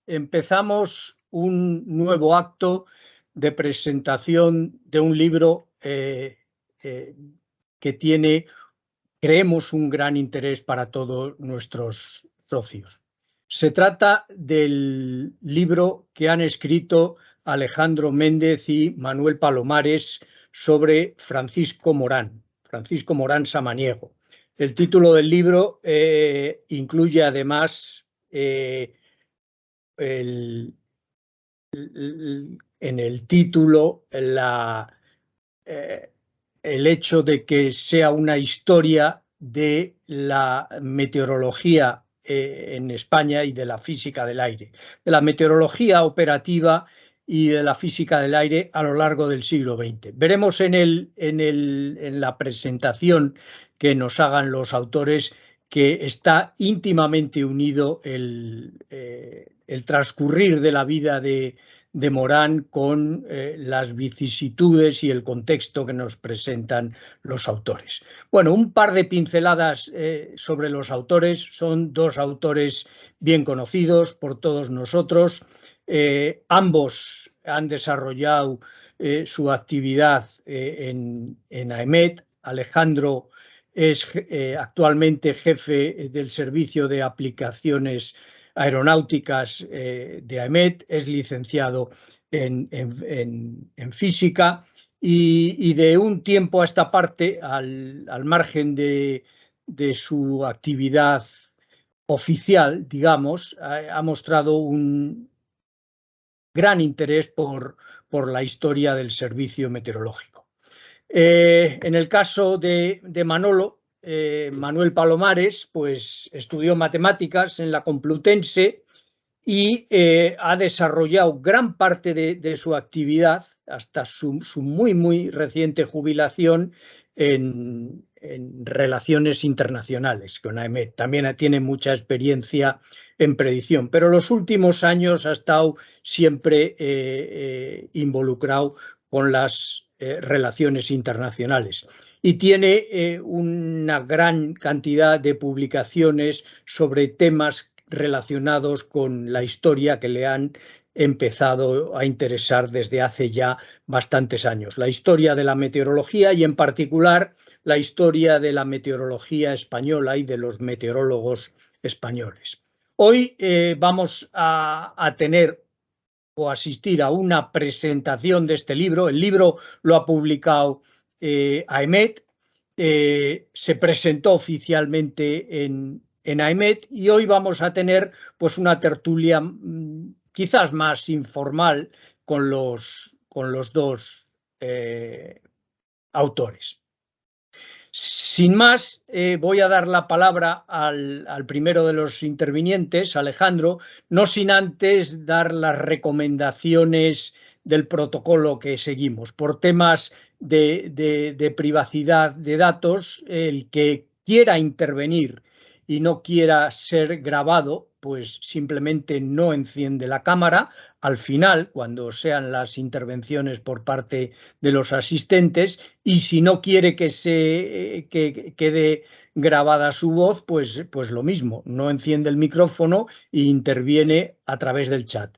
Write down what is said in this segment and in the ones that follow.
Empezamos un nuevo acto de presentación de un libro que tiene, creemos, un gran interés para todos nuestros socios. Se trata del libro que han escrito Alejandro Méndez y Manuel Palomares sobre Francisco Morán Samaniego. El título del libro incluye además en el título el hecho de que sea una historia de la meteorología en España y de la física del aire, de la meteorología operativa y de la física del aire a lo largo del siglo XX. Veremos en la presentación que nos hagan los autores que está íntimamente unido el transcurrir de la vida de Morán con las vicisitudes y el contexto que nos presentan los autores. Bueno, un par de pinceladas sobre los autores. Son dos autores bien conocidos por todos nosotros. Ambos han desarrollado su actividad en AEMET. Alejandro es actualmente jefe del Servicio de Aplicaciones Aeronáuticas de AEMET, es licenciado en física y de un tiempo a esta parte, al margen de su actividad oficial, digamos, ha mostrado un gran interés por la historia del servicio meteorológico. En el caso de Manolo, Manuel Palomares, pues estudió matemáticas en la Complutense y ha desarrollado gran parte de su actividad hasta su muy reciente jubilación en relaciones internacionales con AEMET. También tiene mucha experiencia en predicción, pero los últimos años ha estado siempre involucrado con las relaciones internacionales y tiene una gran cantidad de publicaciones sobre temas relacionados con la historia que le han empezado a interesar desde hace ya bastantes años. La historia de la meteorología y en particular la historia de la meteorología española y de los meteorólogos españoles. Hoy vamos a tener o asistir a una presentación de este libro. El libro lo ha publicado AEMET, se presentó oficialmente en AEMET y hoy vamos a tener pues una tertulia quizás más informal con los dos autores. Sin más, voy a dar la palabra al primero de los intervinientes, Alejandro, no sin antes dar las recomendaciones del protocolo que seguimos. Por temas de privacidad de datos, el que quiera intervenir y no quiera ser grabado, pues simplemente no enciende la cámara. Al final, cuando sean las intervenciones por parte de los asistentes, y si no quiere que quede grabada su voz, pues lo mismo, no enciende el micrófono e interviene a través del chat.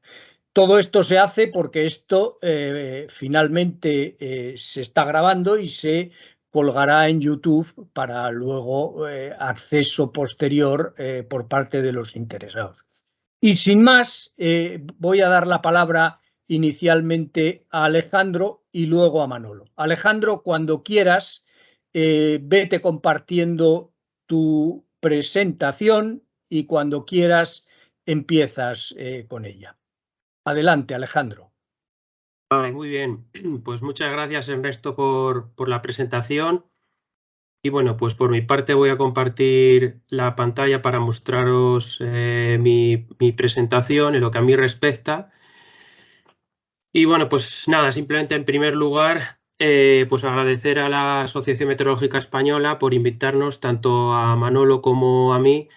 Todo esto se hace porque esto finalmente se está grabando y se colgará en YouTube para luego acceso posterior por parte de los interesados. Y sin más, voy a dar la palabra inicialmente a Alejandro y luego a Manolo. Alejandro, cuando quieras, vete compartiendo tu presentación y cuando quieras empiezas con ella. Adelante, Alejandro. Vale, muy bien. Pues muchas gracias, Ernesto, por la presentación. Y bueno, pues por mi parte voy a compartir la pantalla para mostraros mi presentación en lo que a mí respecta. Y bueno, pues nada, simplemente en primer lugar, pues agradecer a la Asociación Meteorológica Española por invitarnos tanto a Manolo como a mí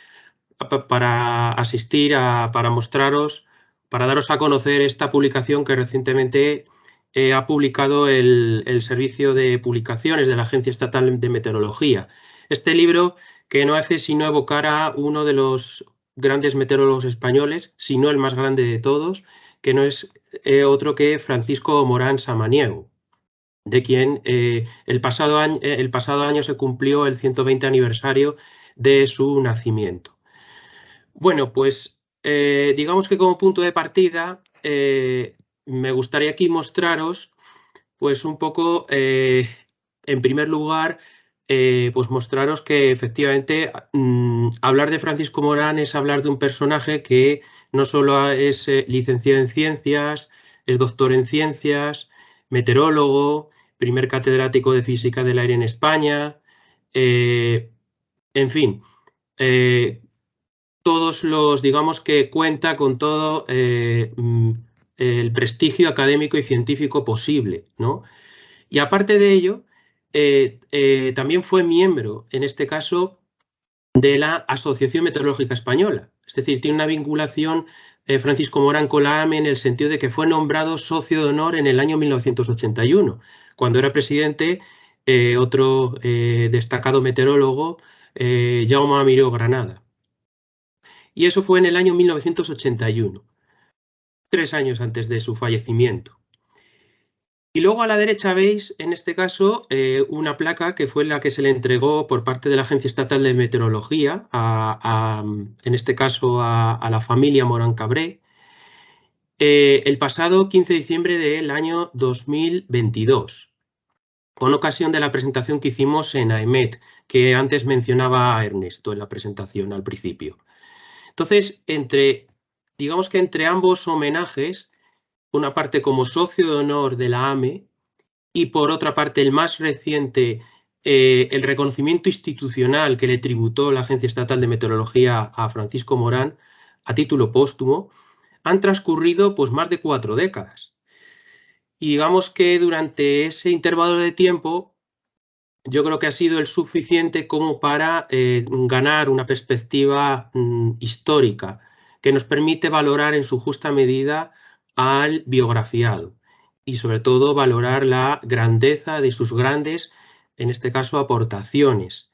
para asistir, para mostraros, para daros a conocer esta publicación que recientemente ha publicado el Servicio de Publicaciones de la Agencia Estatal de Meteorología. Este libro que no hace sino evocar a uno de los grandes meteorólogos españoles, si no el más grande de todos, que no es otro que Francisco Morán Samaniego, de quien el pasado año se cumplió el 120 aniversario de su nacimiento. Bueno, pues digamos que como punto de partida me gustaría aquí mostraros pues un poco, en primer lugar, pues mostraros que efectivamente hablar de Francisco Morán es hablar de un personaje que no solo es licenciado en ciencias, es doctor en ciencias, meteorólogo, primer catedrático de física del aire en España, en fin, todos los, digamos que cuenta con todo el prestigio académico y científico posible, ¿no? Y aparte de ello, también fue miembro, en este caso, de la Asociación Meteorológica Española. Es decir, tiene una vinculación Francisco Morán con la AME en el sentido de que fue nombrado socio de honor en el año 1981, cuando era presidente otro destacado meteorólogo, Jaume Miró Granada. Y eso fue en el año 1981, 3 años antes de su fallecimiento. Y luego a la derecha veis, en este caso, una placa que fue la que se le entregó por parte de la Agencia Estatal de Meteorología, en este caso a la familia Morán Cabré, el pasado 15 de diciembre del año 2022, con ocasión de la presentación que hicimos en AEMET, que antes mencionaba a Ernesto en la presentación al principio. Entonces, digamos que entre ambos homenajes, una parte como socio de honor de la AME y por otra parte el más reciente, el reconocimiento institucional que le tributó la Agencia Estatal de Meteorología a Francisco Morán a título póstumo, han transcurrido pues más de 4 décadas. Y digamos que durante ese intervalo de tiempo yo creo que ha sido el suficiente como para ganar una perspectiva histórica que nos permite valorar en su justa medida al biografiado y sobre todo valorar la grandeza de sus grandes, en este caso, aportaciones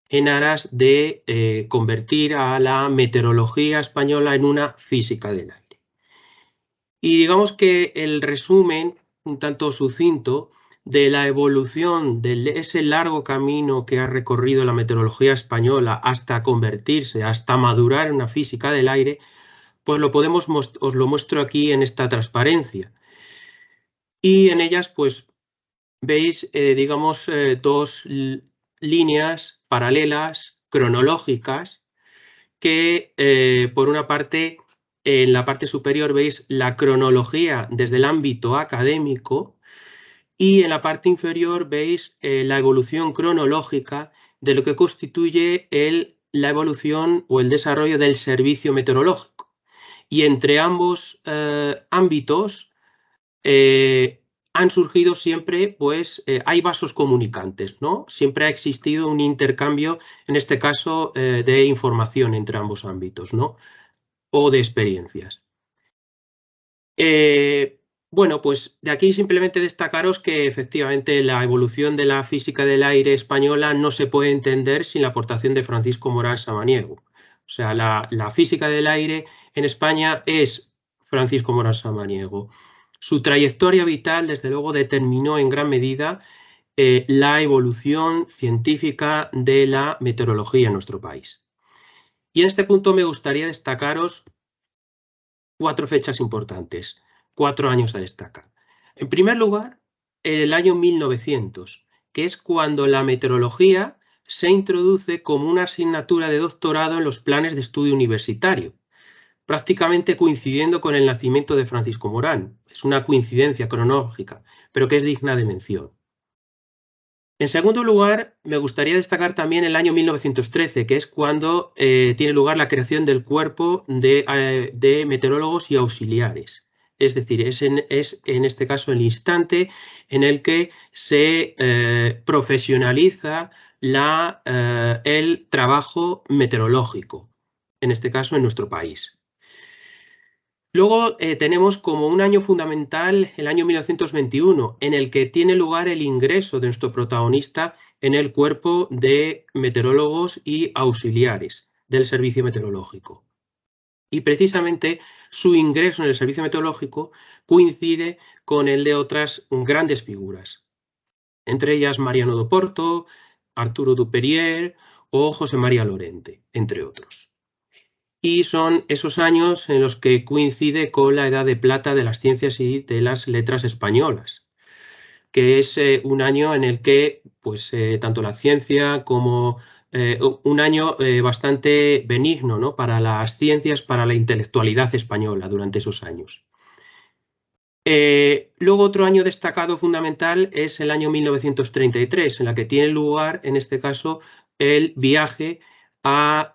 en aras de convertir a la meteorología española en una física del aire. Y digamos que el resumen, un tanto sucinto, de la evolución de ese largo camino que ha recorrido la meteorología española hasta convertirse, hasta madurar en una física del aire, pues os lo muestro aquí en esta transparencia. Y en ellas, pues, veis, digamos, 2 líneas paralelas, cronológicas, que, por una parte, en la parte superior veis la cronología desde el ámbito académico y en la parte inferior veis la evolución cronológica de lo que constituye la evolución o el desarrollo del servicio meteorológico. Y entre ambos ámbitos han surgido siempre, pues, hay vasos comunicantes, ¿no? Siempre ha existido un intercambio, en este caso, de información entre ambos ámbitos, ¿no? O de experiencias. Bueno, pues de aquí simplemente destacaros que efectivamente la evolución de la física del aire española no se puede entender sin la aportación de Francisco Morán Samaniego. O sea, la física del aire en España es Francisco Morán Samaniego. Su trayectoria vital, desde luego, determinó en gran medida la evolución científica de la meteorología en nuestro país. Y en este punto me gustaría destacaros 4 fechas importantes, 4 años a destacar. En primer lugar, en el año 1900, que es cuando la meteorología se introduce como una asignatura de doctorado en los planes de estudio universitario, prácticamente coincidiendo con el nacimiento de Francisco Morán. Es una coincidencia cronológica, pero que es digna de mención. En segundo lugar, me gustaría destacar también el año 1913, que es cuando tiene lugar la creación del cuerpo de meteorólogos y auxiliares. Es decir, es en este caso el instante en el que se profesionaliza el trabajo meteorológico, en este caso en nuestro país. Luego tenemos como un año fundamental el año 1921, en el que tiene lugar el ingreso de nuestro protagonista en el cuerpo de meteorólogos y auxiliares del servicio meteorológico. Y precisamente su ingreso en el servicio meteorológico coincide con el de otras grandes figuras, entre ellas Mariano do Porto, Arturo Duperier o José María Lorente, entre otros. Y son esos años en los que coincide con la edad de plata de las ciencias y de las letras españolas, que es un año en el que pues, tanto la ciencia como un año bastante benigno, ¿no?, para las ciencias, para la intelectualidad española durante esos años. Luego otro año destacado fundamental es el año 1933, en la que tiene lugar, en este caso, el viaje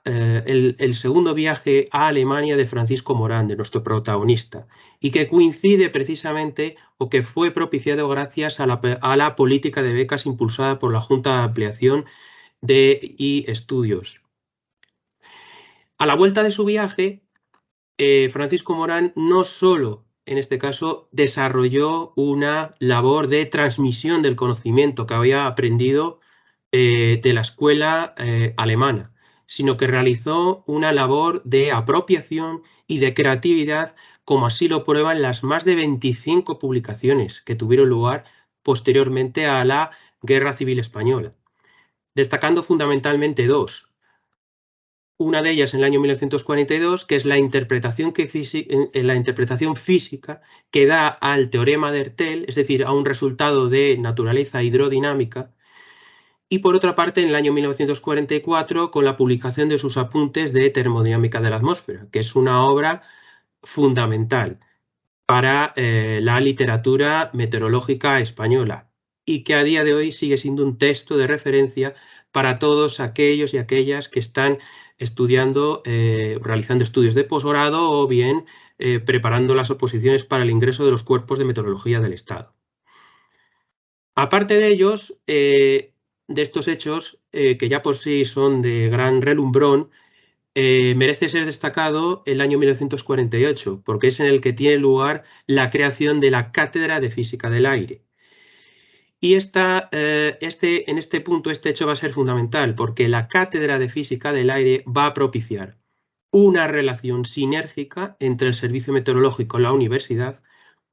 el segundo viaje a Alemania de Francisco Morán, de nuestro protagonista, y que coincide precisamente o que fue propiciado gracias a la política de becas impulsada por la Junta de Ampliación y Estudios. A la vuelta de su viaje, Francisco Morán no solo, en este caso, desarrolló una labor de transmisión del conocimiento que había aprendido de la escuela alemana, sino que realizó una labor de apropiación y de creatividad, como así lo prueban las más de 25 publicaciones que tuvieron lugar posteriormente a la Guerra Civil Española, destacando fundamentalmente dos. Una de ellas en el año 1942, que es la interpretación física que da al teorema de Hertel, es decir, a un resultado de naturaleza hidrodinámica, y por otra parte en el año 1944 con la publicación de sus apuntes de termodinámica de la atmósfera, que es una obra fundamental para la literatura meteorológica española y que a día de hoy sigue siendo un texto de referencia para todos aquellos y aquellas que están estudiando, realizando estudios de posgrado o bien preparando las oposiciones para el ingreso de los cuerpos de meteorología del Estado. Aparte de ellos, de estos hechos, que ya por sí son de gran relumbrón, merece ser destacado el año 1948, porque es en el que tiene lugar la creación de la Cátedra de Física del Aire. Y en este punto este hecho va a ser fundamental, porque la Cátedra de Física del Aire va a propiciar una relación sinérgica entre el servicio meteorológico y la universidad,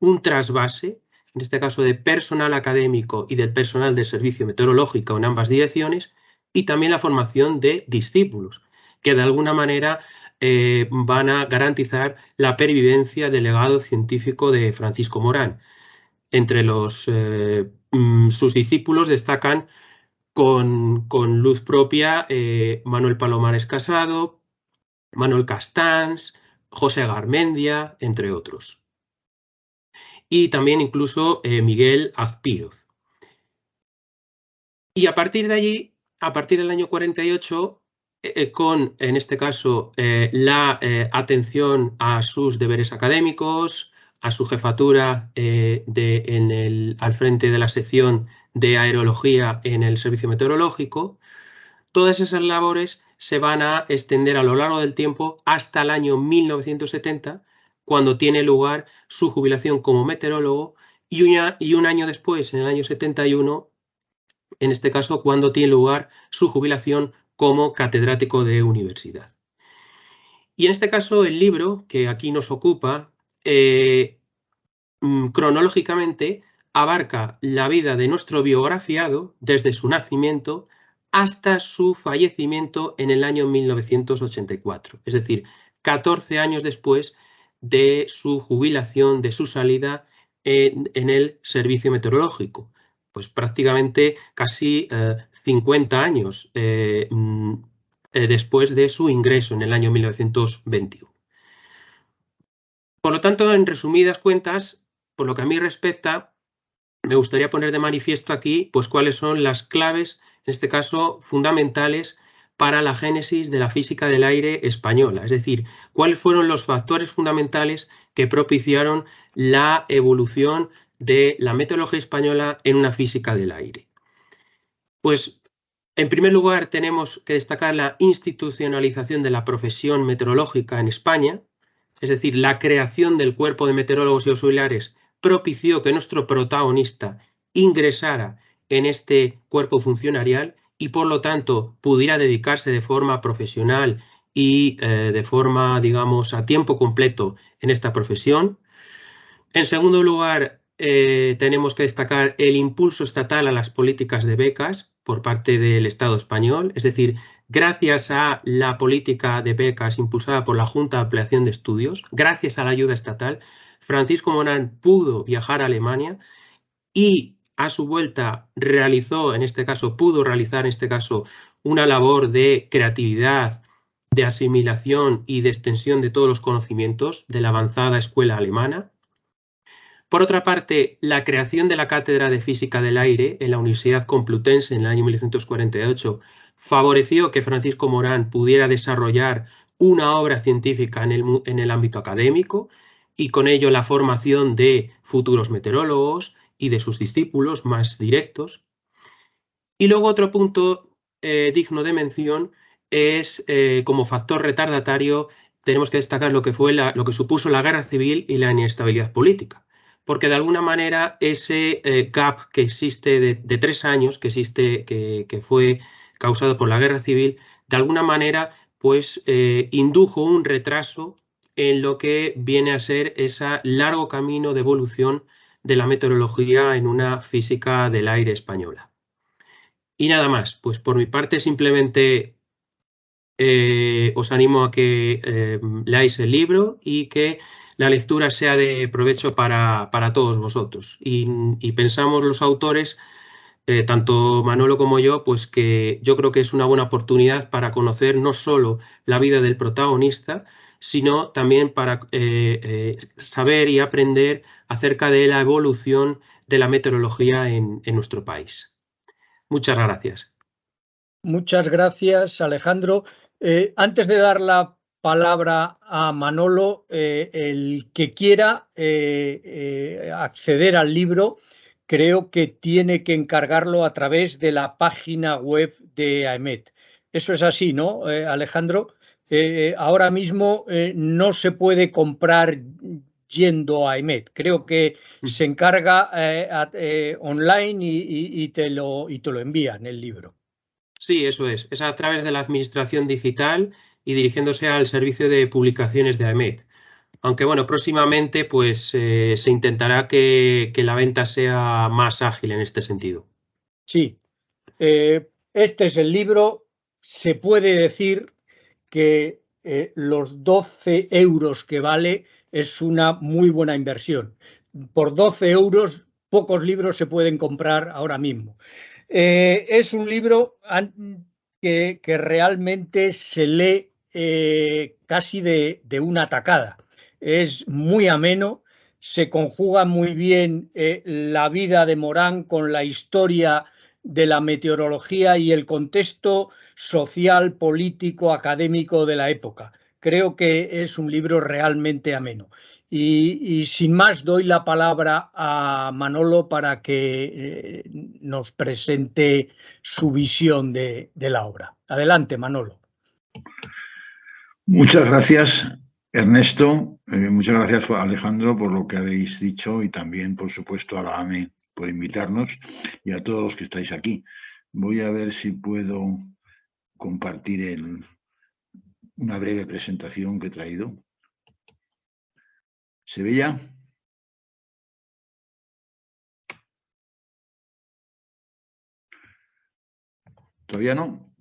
un trasvase, en este caso de personal académico y del personal del servicio meteorológico en ambas direcciones, y también la formación de discípulos, que de alguna manera van a garantizar la pervivencia del legado científico de Francisco Morán. Entre sus discípulos destacan con luz propia Manuel Palomares Casado, Manuel Castans, José Garmendia, entre otros. Y también incluso Miguel Azpíroz. Y a partir de allí, a partir del año 48, en este caso, la atención a sus deberes académicos, a su jefatura al frente de la sección de aerología en el servicio meteorológico, todas esas labores se van a extender a lo largo del tiempo hasta el año 1970, cuando tiene lugar su jubilación como meteorólogo, y un año después, en el año 71, en este caso, cuando tiene lugar su jubilación como catedrático de universidad. Y en este caso, el libro que aquí nos ocupa, cronológicamente, abarca la vida de nuestro biografiado desde su nacimiento hasta su fallecimiento en el año 1984, es decir, 14 años después de su jubilación, de su salida en el servicio meteorológico. Pues prácticamente casi 50 años después de su ingreso en el año 1921. Por lo tanto, en resumidas cuentas, por lo que a mí respecta, me gustaría poner de manifiesto aquí pues, cuáles son las claves, en este caso, fundamentales para la génesis de la física del aire española. Es decir, cuáles fueron los factores fundamentales que propiciaron la evolución de la meteorología española en una física del aire. Pues, en primer lugar, tenemos que destacar la institucionalización de la profesión meteorológica en España, es decir, la creación del cuerpo de meteorólogos y auxiliares propició que nuestro protagonista ingresara en este cuerpo funcionarial y, por lo tanto, pudiera dedicarse de forma profesional y de forma, digamos, a tiempo completo en esta profesión. En segundo lugar, tenemos que destacar el impulso estatal a las políticas de becas por parte del Estado español, es decir, gracias a la política de becas impulsada por la Junta de Ampliación de Estudios, gracias a la ayuda estatal, Francisco Morán pudo viajar a Alemania y a su vuelta pudo realizar en este caso una labor de creatividad, de asimilación y de extensión de todos los conocimientos de la avanzada escuela alemana. Por otra parte, la creación de la Cátedra de Física del Aire en la Universidad Complutense en el año 1948 favoreció que Francisco Morán pudiera desarrollar una obra científica en el ámbito académico y con ello la formación de futuros meteorólogos y de sus discípulos más directos. Y luego otro punto digno de mención es como factor retardatario tenemos que destacar lo que supuso la guerra civil y la inestabilidad política, porque de alguna manera ese gap que existe de 3 años que fue causado por la guerra civil, de alguna manera pues indujo un retraso en lo que viene a ser ese largo camino de evolución de la meteorología en una física del aire española. Y nada más, pues por mi parte simplemente os animo a que leáis el libro y que la lectura sea de provecho para todos vosotros. Y pensamos los autores, tanto Manolo como yo, pues que yo creo que es una buena oportunidad para conocer no solo la vida del protagonista, sino también para saber y aprender acerca de la evolución de la meteorología en nuestro país. Muchas gracias. Muchas gracias, Alejandro. Antes de dar la palabra a Manolo, el que quiera acceder al libro, creo que tiene que encargarlo a través de la página web de AEMET. Eso es así, ¿no, Alejandro? Ahora mismo no se puede comprar yendo a AEMET. Creo que se encarga online y te lo envían el libro. Sí, eso es. Es a través de la administración digital y dirigiéndose al servicio de publicaciones de AEMET. Aunque bueno, próximamente pues se intentará que la venta sea más ágil en este sentido. Sí, este es el libro. Se puede decir que los 12 euros que vale es una muy buena inversión. Por 12 euros pocos libros se pueden comprar ahora mismo. Es un libro que realmente se lee casi de una tacada. Es muy ameno, se conjuga muy bien la vida de Morán con la historia de la meteorología y el contexto social, político, académico de la época. Creo que es un libro realmente ameno. Y sin más, doy la palabra a Manolo para que nos presente su visión de la obra. Adelante, Manolo. Muchas gracias, Ernesto. Muchas gracias, Alejandro, por lo que habéis dicho y también, por supuesto, a la AME por invitarnos y a todos los que estáis aquí. Voy a ver si puedo compartir una breve presentación que he traído. ¿Se ve ya? ¿Todavía no?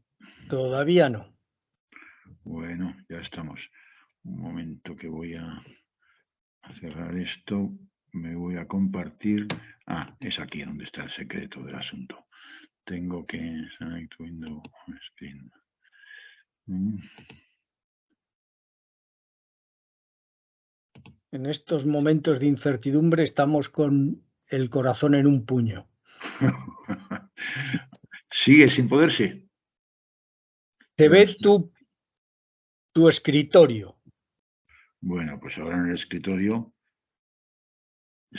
Todavía no. Bueno, ya estamos. Un momento que voy a cerrar esto. Me voy a compartir. Ah, es aquí donde está el secreto del asunto. Tengo que select window screen. En estos momentos de incertidumbre estamos con el corazón en un puño. Sigue sin poderse. Se ve tu escritorio. Bueno, pues ahora en el escritorio.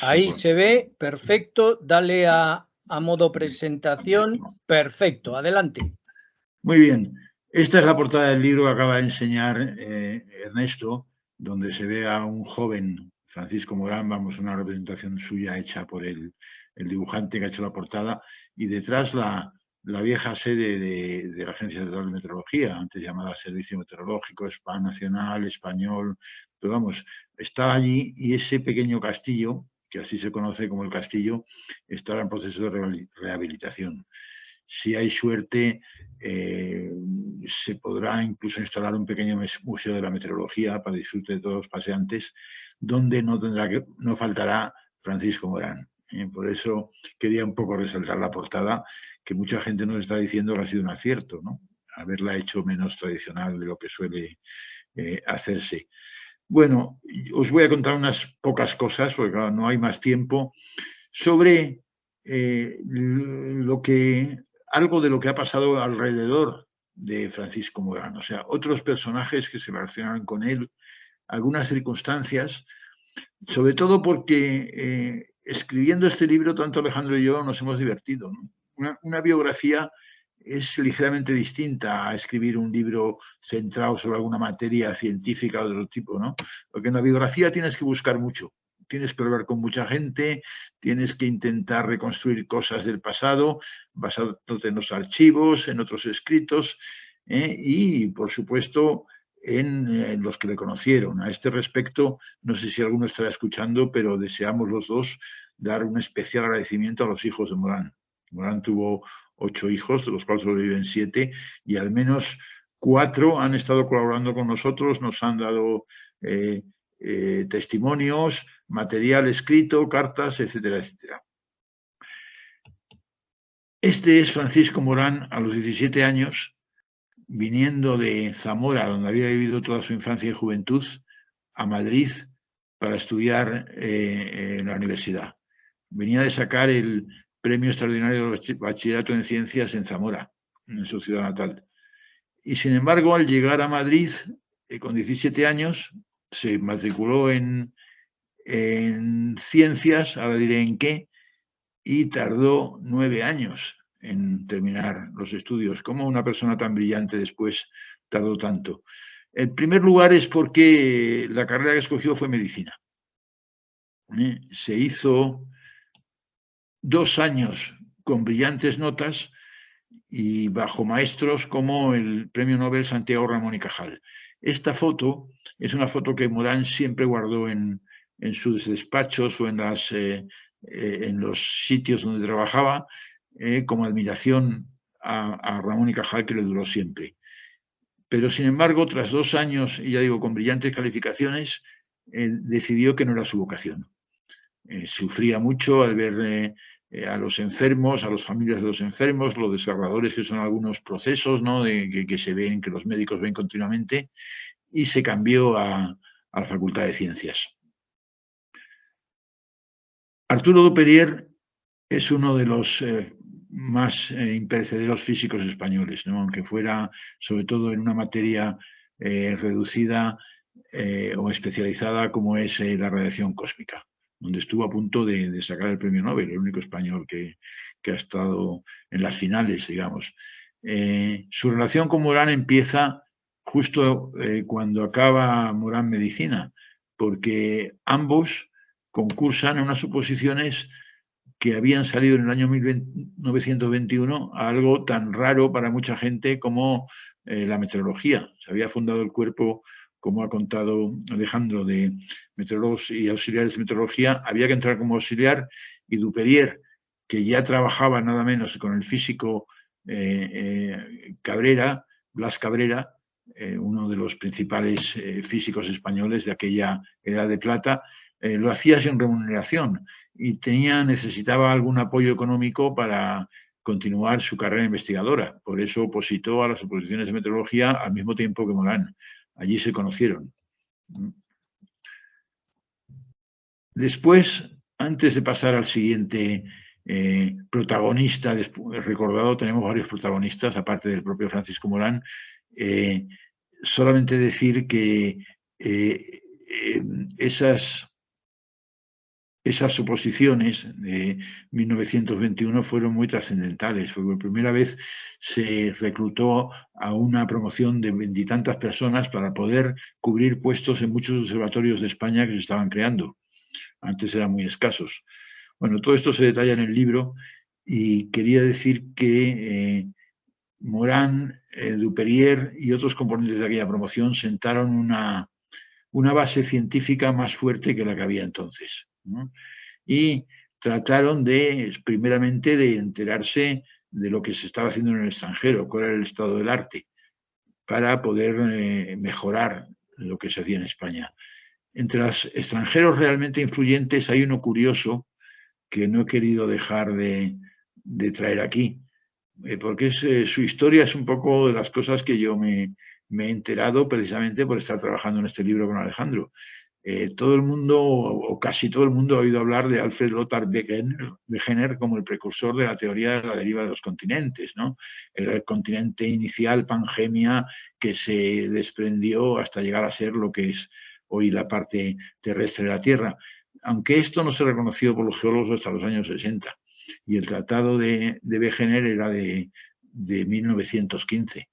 Ahí se ve, perfecto. Dale a modo presentación. Perfecto, adelante. Muy bien. Esta es la portada del libro que acaba de enseñar Ernesto, donde se ve a un joven, Francisco Morán, vamos, una representación suya hecha por el dibujante que ha hecho la portada, y detrás la la vieja sede de la Agencia Estatal de Meteorología, antes llamada Servicio Meteorológico Nacional, Español, pero vamos, está allí, y ese pequeño castillo, que así se conoce como el castillo, estará en proceso de rehabilitación. Si hay suerte, se podrá incluso instalar un pequeño museo de la meteorología para disfrute de todos los paseantes, donde no faltará Francisco Morán. Por eso quería un poco resaltar la portada, que mucha gente nos está diciendo que ha sido un acierto, ¿no? Haberla hecho menos tradicional de lo que suele hacerse. Bueno, os voy a contar unas pocas cosas, porque claro, no hay más tiempo, sobre algo de lo que ha pasado alrededor de Francisco Morán. O sea, otros personajes que se relacionan con él, algunas circunstancias, sobre todo porque escribiendo este libro, tanto Alejandro y yo nos hemos divertido, ¿no? Una biografía es ligeramente distinta a escribir un libro centrado sobre alguna materia científica o de otro tipo, ¿no? Porque en la biografía tienes que buscar mucho, tienes que hablar con mucha gente, tienes que intentar reconstruir cosas del pasado, basándote en los archivos, en otros escritos, y, por supuesto, en los que le conocieron. A este respecto, no sé si alguno estará escuchando, pero deseamos los dos dar un especial agradecimiento a los hijos de Morán. Morán tuvo 8 hijos, de los cuales sobreviven 7, y al menos 4 han estado colaborando con nosotros, nos han dado testimonios, material escrito, cartas, etcétera, etcétera. Este es Francisco Morán a los 17 años, viniendo de Zamora, donde había vivido toda su infancia y juventud, a Madrid para estudiar en la universidad. Venía de sacar el Premio Extraordinario de Bachillerato en Ciencias en Zamora, en su ciudad natal. Y sin embargo, al llegar a Madrid, con 17 años, se matriculó en Ciencias, ahora diré en qué, y tardó 9 años en terminar los estudios. ¿Cómo una persona tan brillante después tardó tanto? En primer lugar es porque la carrera que escogió fue medicina. Se hizo 2 años con brillantes notas y bajo maestros como el Premio Nobel Santiago Ramón y Cajal. Esta foto es una foto que Morán siempre guardó en sus despachos o en los sitios donde trabajaba, como admiración a Ramón y Cajal, que le duró siempre. Pero, sin embargo, tras 2 años, y ya digo, con brillantes calificaciones, decidió que no era su vocación. Sufría mucho al ver a los enfermos, a las familias de los enfermos, lo desgarradores que son algunos procesos, ¿no? que se ven, que los médicos ven continuamente, y se cambió a la Facultad de Ciencias. Arturo Duperier es uno de los más imperecederos físicos españoles, ¿no? Aunque fuera sobre todo en una materia reducida o especializada como es la radiación cósmica, donde estuvo a punto de sacar el premio Nobel, el único español que ha estado en las finales, digamos. Su relación con Morán empieza justo cuando acaba Morán medicina, porque ambos concursan en unas oposiciones que habían salido en el año 1921 a algo tan raro para mucha gente como la meteorología. Se había fundado el cuerpo, como ha contado Alejandro, de meteorólogos y auxiliares de meteorología. Había que entrar como auxiliar, y Duperier, que ya trabajaba nada menos con el físico Cabrera, Blas Cabrera, uno de los principales físicos españoles de aquella edad de plata, lo hacía sin remuneración y necesitaba algún apoyo económico para continuar su carrera investigadora. Por eso opositó a las oposiciones de meteorología al mismo tiempo que Morán. Allí se conocieron. Después, antes de pasar al siguiente protagonista recordado, tenemos varios protagonistas, aparte del propio Francisco Morán. Solamente decir que esas oposiciones de 1921 fueron muy trascendentales, porque por primera vez se reclutó a una promoción de 20 y tantas personas para poder cubrir puestos en muchos observatorios de España que se estaban creando. Antes eran muy escasos. Bueno, todo esto se detalla en el libro, Y quería decir que Morán, Dupérier y otros componentes de aquella promoción sentaron una base científica más fuerte que la que había entonces, ¿no? Y trataron primeramente de enterarse de lo que se estaba haciendo en el extranjero, cuál era el estado del arte, para poder mejorar lo que se hacía en España. Entre los extranjeros realmente influyentes hay uno curioso que no he querido dejar de traer aquí, porque su historia es un poco de las cosas que yo me he enterado precisamente por estar trabajando en este libro con Alejandro. Todo el mundo, o casi todo el mundo, ha oído hablar de Alfred Lothar Wegener como el precursor de la teoría de la deriva de los continentes, ¿no? El continente inicial, Pangemia, que se desprendió hasta llegar a ser lo que es hoy la parte terrestre de la Tierra. Aunque esto no se reconoció por los geólogos hasta los años 60. Y el tratado de Wegener era de 1915.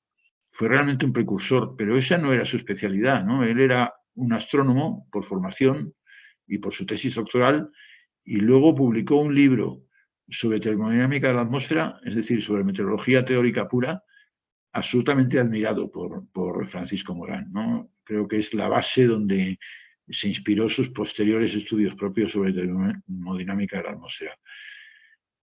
Fue realmente un precursor, pero esa no era su especialidad, ¿no? Él era un astrónomo por formación y por su tesis doctoral, y luego publicó un libro sobre termodinámica de la atmósfera, es decir, sobre meteorología teórica pura, absolutamente admirado por Francisco Morán, ¿no? Creo que es la base donde se inspiró sus posteriores estudios propios sobre termodinámica de la atmósfera.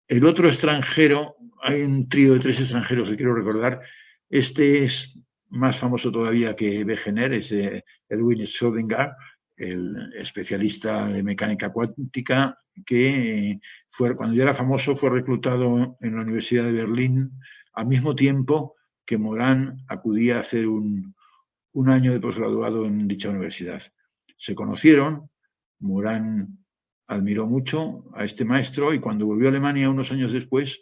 El otro extranjero, hay un trío de 3 extranjeros que quiero recordar. Este es más famoso todavía que Wegener, es Erwin Schrödinger, el especialista de mecánica cuántica, que cuando ya era famoso fue reclutado en la Universidad de Berlín al mismo tiempo que Morán acudía a hacer un año de posgraduado en dicha universidad. Se conocieron, Morán admiró mucho a este maestro y cuando volvió a Alemania unos años después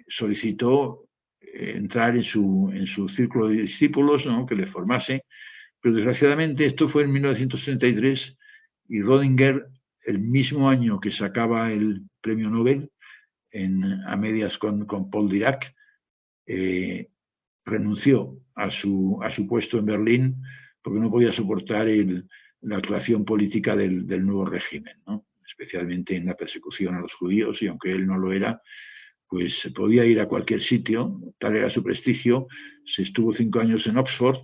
solicitó entrar en su círculo de discípulos, ¿no? Que le formase, pero desgraciadamente esto fue en 1933 y Rödinger, el mismo año que sacaba el premio Nobel, a medias con Paul Dirac, renunció a su puesto en Berlín porque no podía soportar la actuación política del nuevo régimen, ¿no? Especialmente en la persecución a los judíos, y aunque él no lo era, pues se podía ir a cualquier sitio, tal era su prestigio. Se estuvo 5 años en Oxford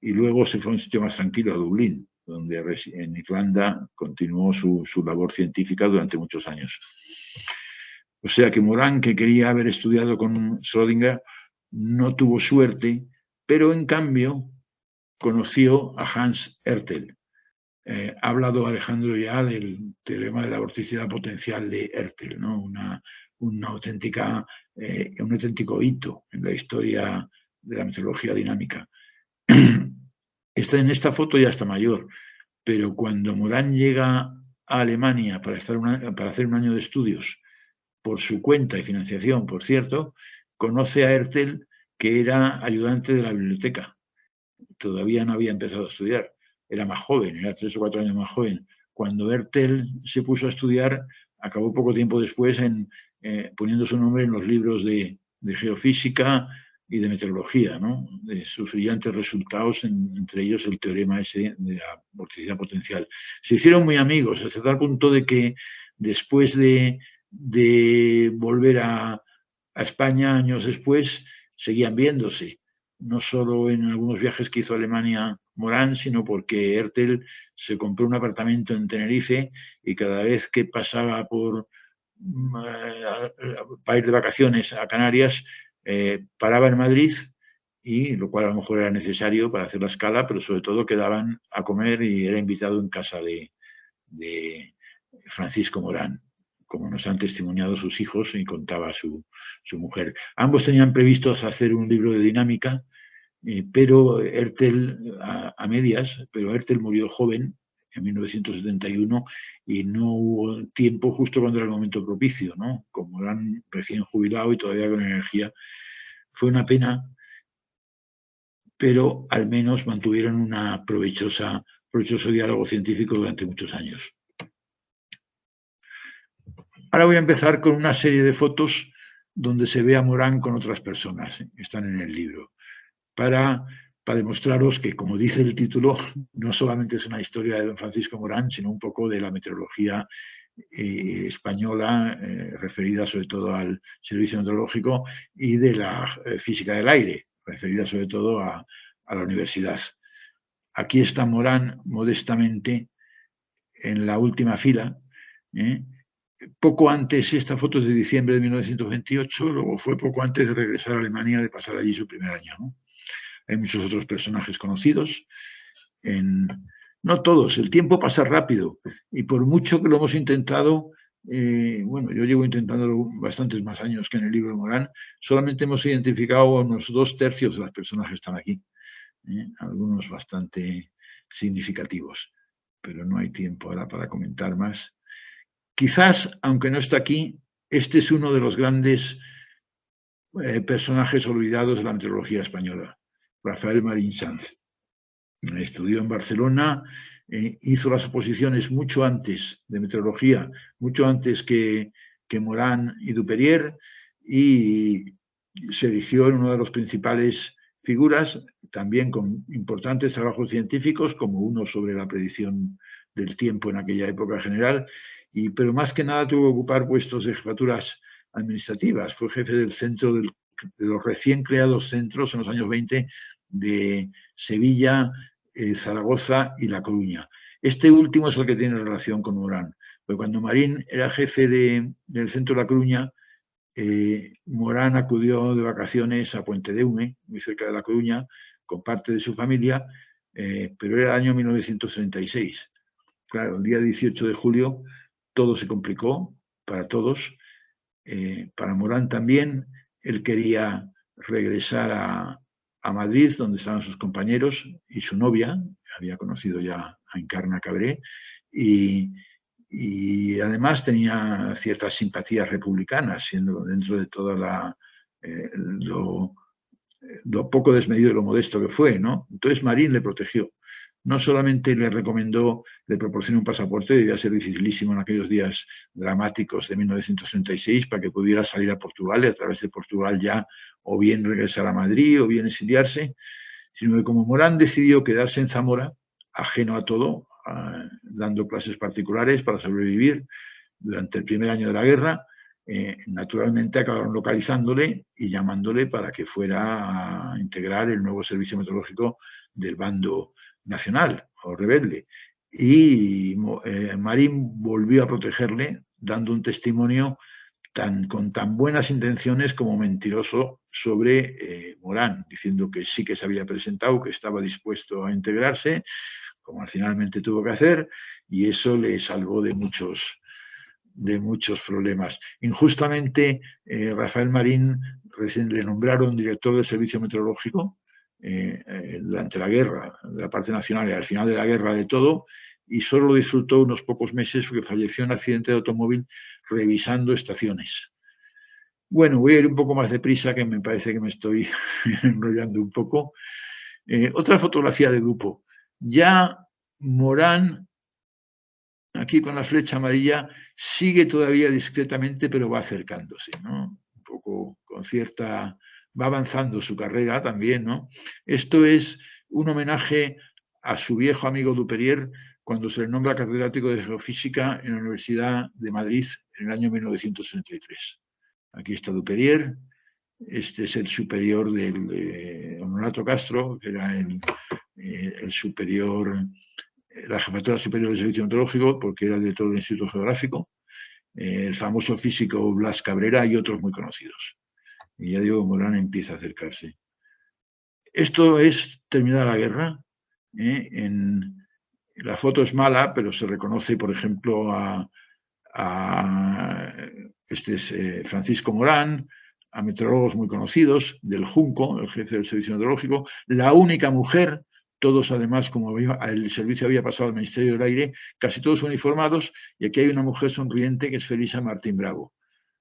y luego se fue a un sitio más tranquilo, a Dublín, donde en Irlanda continuó su labor científica durante muchos años. O sea que Morán, que quería haber estudiado con Schrödinger, no tuvo suerte, pero en cambio conoció a Hans Hertel. Ha hablado Alejandro ya del teorema de la vorticidad potencial de Hertel, ¿no? Un auténtico hito en la historia de la meteorología dinámica. En esta foto ya está mayor, pero cuando Morán llega a Alemania para hacer un año de estudios por su cuenta y financiación, por cierto, conoce a Hertel, que era ayudante de la biblioteca. Todavía no había empezado a estudiar, era más joven, era 3 o 4 años más joven. Cuando Hertel se puso a estudiar, acabó poco tiempo después poniendo su nombre en los libros de geofísica y de meteorología, ¿no? De sus brillantes resultados, entre ellos el teorema ese de la vorticidad potencial. Se hicieron muy amigos, hasta tal punto de que después de volver a España años después, seguían viéndose, no solo en algunos viajes que hizo a Alemania Morán, sino porque Hertel se compró un apartamento en Tenerife y cada vez que pasaba para ir de vacaciones a Canarias, paraba en Madrid, y lo cual a lo mejor era necesario para hacer la escala, pero sobre todo quedaban a comer y era invitado en casa de Francisco Morán, como nos han testimoniado sus hijos y contaba su mujer. Ambos tenían previsto hacer un libro de dinámica, pero Hertel a medias, pero Hertel murió joven en 1971 y no hubo tiempo justo cuando era el momento propicio, ¿no? Como eran recién jubilado y todavía con energía. Fue una pena, pero al menos mantuvieron un provechoso diálogo científico durante muchos años. Ahora voy a empezar con una serie de fotos donde se ve a Morán con otras personas, están en el libro, para demostraros que, como dice el título, no solamente es una historia de don Francisco Morán, sino un poco de la meteorología española, referida sobre todo al servicio meteorológico, y de la física del aire, referida sobre todo a la universidad. Aquí está Morán modestamente en la última fila. Poco antes, esta foto es de diciembre de 1928, luego fue poco antes de regresar a Alemania, de pasar allí su primer año, ¿no? Hay muchos otros personajes conocidos. No todos, el tiempo pasa rápido y por mucho que lo hemos intentado, bueno, yo llevo intentándolo bastantes más años que en el libro de Morán, solamente hemos identificado unos 2/3 de las personas que están aquí, algunos bastante significativos, pero no hay tiempo ahora para comentar más. Quizás, aunque no está aquí, este es uno de los grandes personajes olvidados de la meteorología española, Rafael Marín Sanz. Estudió en Barcelona, hizo las oposiciones mucho antes de meteorología, mucho antes que Morán y Duperier, y se erigió en una de las principales figuras, también con importantes trabajos científicos, como uno sobre la predicción del tiempo en aquella época general, pero más que nada tuvo que ocupar puestos de jefaturas administrativas. Fue jefe del centro de los recién creados centros en los años 20 de Sevilla, Zaragoza y La Coruña. Este último es el que tiene relación con Morán, porque cuando Marín era jefe del centro de La Coruña, Morán acudió de vacaciones a Puentedeume, muy cerca de La Coruña, con parte de su familia, pero era el año 1936. Claro, el día 18 de julio todo se complicó para todos, para Morán también. Él quería regresar a Madrid, donde estaban sus compañeros y su novia, había conocido ya a Encarna Cabré, y además tenía ciertas simpatías republicanas, siendo dentro de toda lo poco desmedido y lo modesto que fue, ¿no? Entonces Marín le protegió. No solamente le recomendó, le proporcionó un pasaporte, debía ser dificilísimo en aquellos días dramáticos de 1936 para que pudiera salir a Portugal y a través de Portugal ya o bien regresar a Madrid o bien exiliarse, sino que como Morán decidió quedarse en Zamora, ajeno a todo, dando clases particulares para sobrevivir durante el primer año de la guerra, naturalmente acabaron localizándole y llamándole para que fuera a integrar el nuevo servicio meteorológico del bando nacional o rebelde. Y Marín volvió a protegerle, dando un testimonio con tan buenas intenciones como mentiroso sobre Morán, diciendo que sí que se había presentado, que estaba dispuesto a integrarse, como finalmente tuvo que hacer, y eso le salvó de muchos problemas. Injustamente, Rafael Marín recién le nombraron director del servicio meteorológico durante la guerra, de la parte nacional y al final de la guerra de todo, y solo lo disfrutó unos pocos meses porque falleció en un accidente de automóvil revisando estaciones. Bueno, voy a ir un poco más deprisa, que me parece que me estoy enrollando un poco. Otra fotografía de grupo. Ya Morán, aquí con la flecha amarilla, sigue todavía discretamente, pero va acercándose, ¿no? Un poco con cierta... va avanzando su carrera también, ¿no? Esto es un homenaje a su viejo amigo Duperier cuando se le nombra catedrático de Geofísica en la Universidad de Madrid en el año 1963. Aquí está Duperier, este es el superior del Honorato Castro, que era el superior, la jefatura superior del Servicio Meteorológico, porque era director del Instituto Geográfico, el famoso físico Blas Cabrera y otros muy conocidos. Y ya digo, Morán empieza a acercarse. Esto es terminada la guerra. La foto es mala, pero se reconoce, por ejemplo, este es Francisco Morán, a meteorólogos muy conocidos, del Junco, el jefe del Servicio Meteorológico, la única mujer, todos además, como el servicio había pasado al Ministerio del Aire, casi todos uniformados, y aquí hay una mujer sonriente que es Felisa Martín Bravo,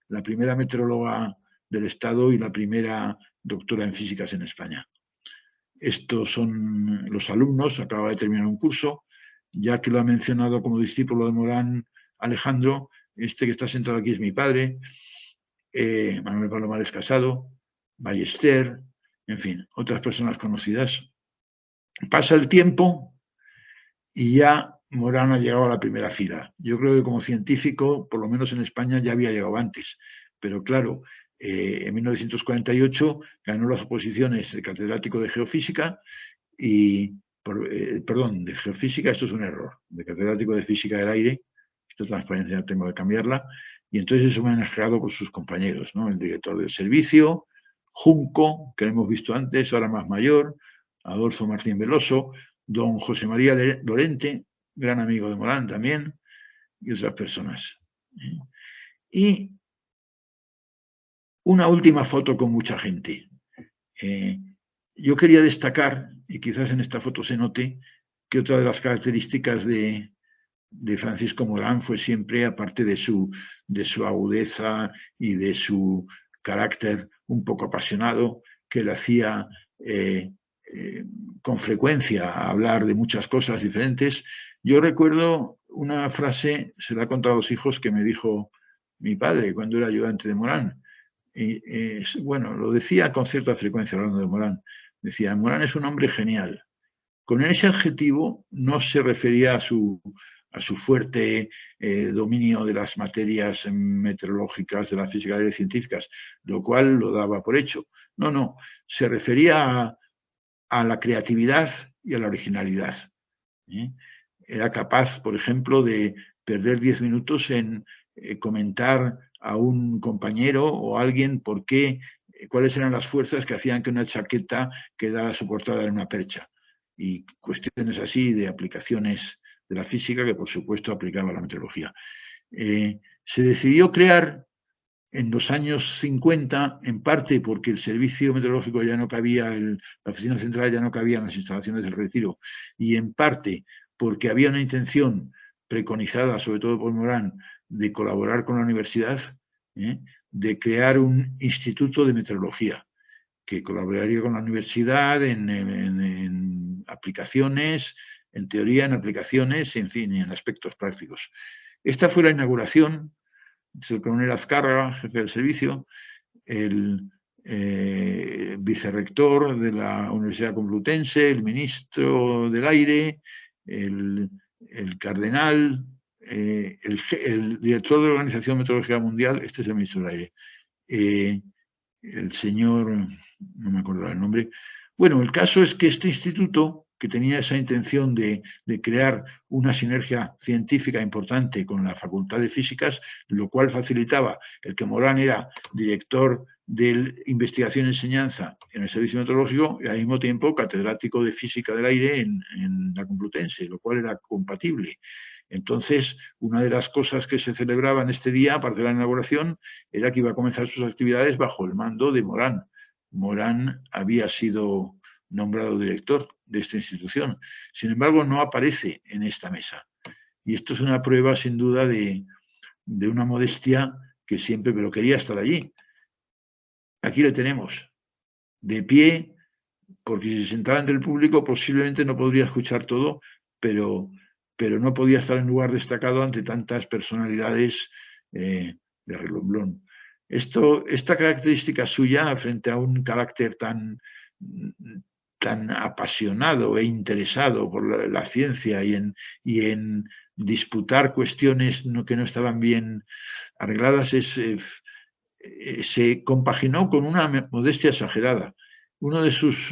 la primera meteoróloga del Estado y la primera doctora en físicas en España. Estos son los alumnos, acaba de terminar un curso, ya que lo ha mencionado como discípulo de Morán Alejandro, este que está sentado aquí es mi padre, Manuel Palomares Casado, Ballester, en fin, otras personas conocidas. Pasa el tiempo y ya Morán ha llegado a la primera fila. Yo creo que como científico, por lo menos en España, ya había llegado antes. Pero claro, en 1948 ganó las oposiciones de catedrático de geofísica y, perdón, de geofísica, esto es un error, de catedrático de física del aire, esta transparencia tengo que cambiarla, y entonces eso me ha manejado con sus compañeros, ¿no? El director del servicio, Junco, que lo hemos visto antes, ahora más mayor, Adolfo Martín Veloso, don José María Lorente, gran amigo de Morán también, y otras personas. Y una última foto con mucha gente. Yo quería destacar, y quizás en esta foto se note, que otra de las características de Francisco Morán fue siempre, aparte de su agudeza y de su carácter un poco apasionado, que le hacía con frecuencia hablar de muchas cosas diferentes. Yo recuerdo una frase, se la he contado a los hijos, que me dijo mi padre cuando era ayudante de Morán. Bueno, lo decía con cierta frecuencia hablando de Morán. Decía, Morán es un hombre genial. Con ese adjetivo no se refería a su fuerte dominio de las materias meteorológicas, de la física y científicas, lo cual lo daba por hecho. No, no, se refería a la creatividad y a la originalidad. Era capaz, por ejemplo, de perder 10 minutos en comentar a un compañero o a alguien por qué, cuáles eran las fuerzas que hacían que una chaqueta quedara soportada en una percha. Y cuestiones así de aplicaciones de la física que, por supuesto, aplicaba a la meteorología. Se decidió crear en los años 50, en parte porque el servicio meteorológico ya no cabía, la oficina central ya no cabía en las instalaciones del Retiro, y en parte porque había una intención preconizada, sobre todo por Morán, de colaborar con la universidad, de crear un instituto de meteorología que colaboraría con la universidad en aplicaciones, en teoría, en aplicaciones, en fin, en aspectos prácticos. Esta fue la inauguración. El coronel Azcárraga, jefe del servicio, el vicerrector de la Universidad Complutense, el ministro del Aire, el cardenal, el director de la Organización Meteorológica Mundial, este es el ministro del Aire, el señor, no me acuerdo el nombre. Bueno, el caso es que este instituto, que tenía esa intención de crear una sinergia científica importante con la Facultad de Físicas, lo cual facilitaba el que Morán era director de investigación y enseñanza en el servicio meteorológico y al mismo tiempo catedrático de física del aire en la Complutense, lo cual era compatible. Entonces, una de las cosas que se celebraba en este día, aparte de la inauguración, era que iba a comenzar sus actividades bajo el mando de Morán. Morán había sido nombrado director de esta institución. Sin embargo, no aparece en esta mesa. Y esto es una prueba, sin duda, de una modestia que siempre, pero quería estar allí. Aquí le tenemos, de pie, porque si se sentaba entre el público posiblemente no podría escuchar todo, pero no podía estar en lugar destacado ante tantas personalidades de relumbrón. Esta característica suya, frente a un carácter tan apasionado e interesado por la ciencia y en disputar cuestiones que no estaban bien arregladas, se compaginó con una modestia exagerada. Uno de sus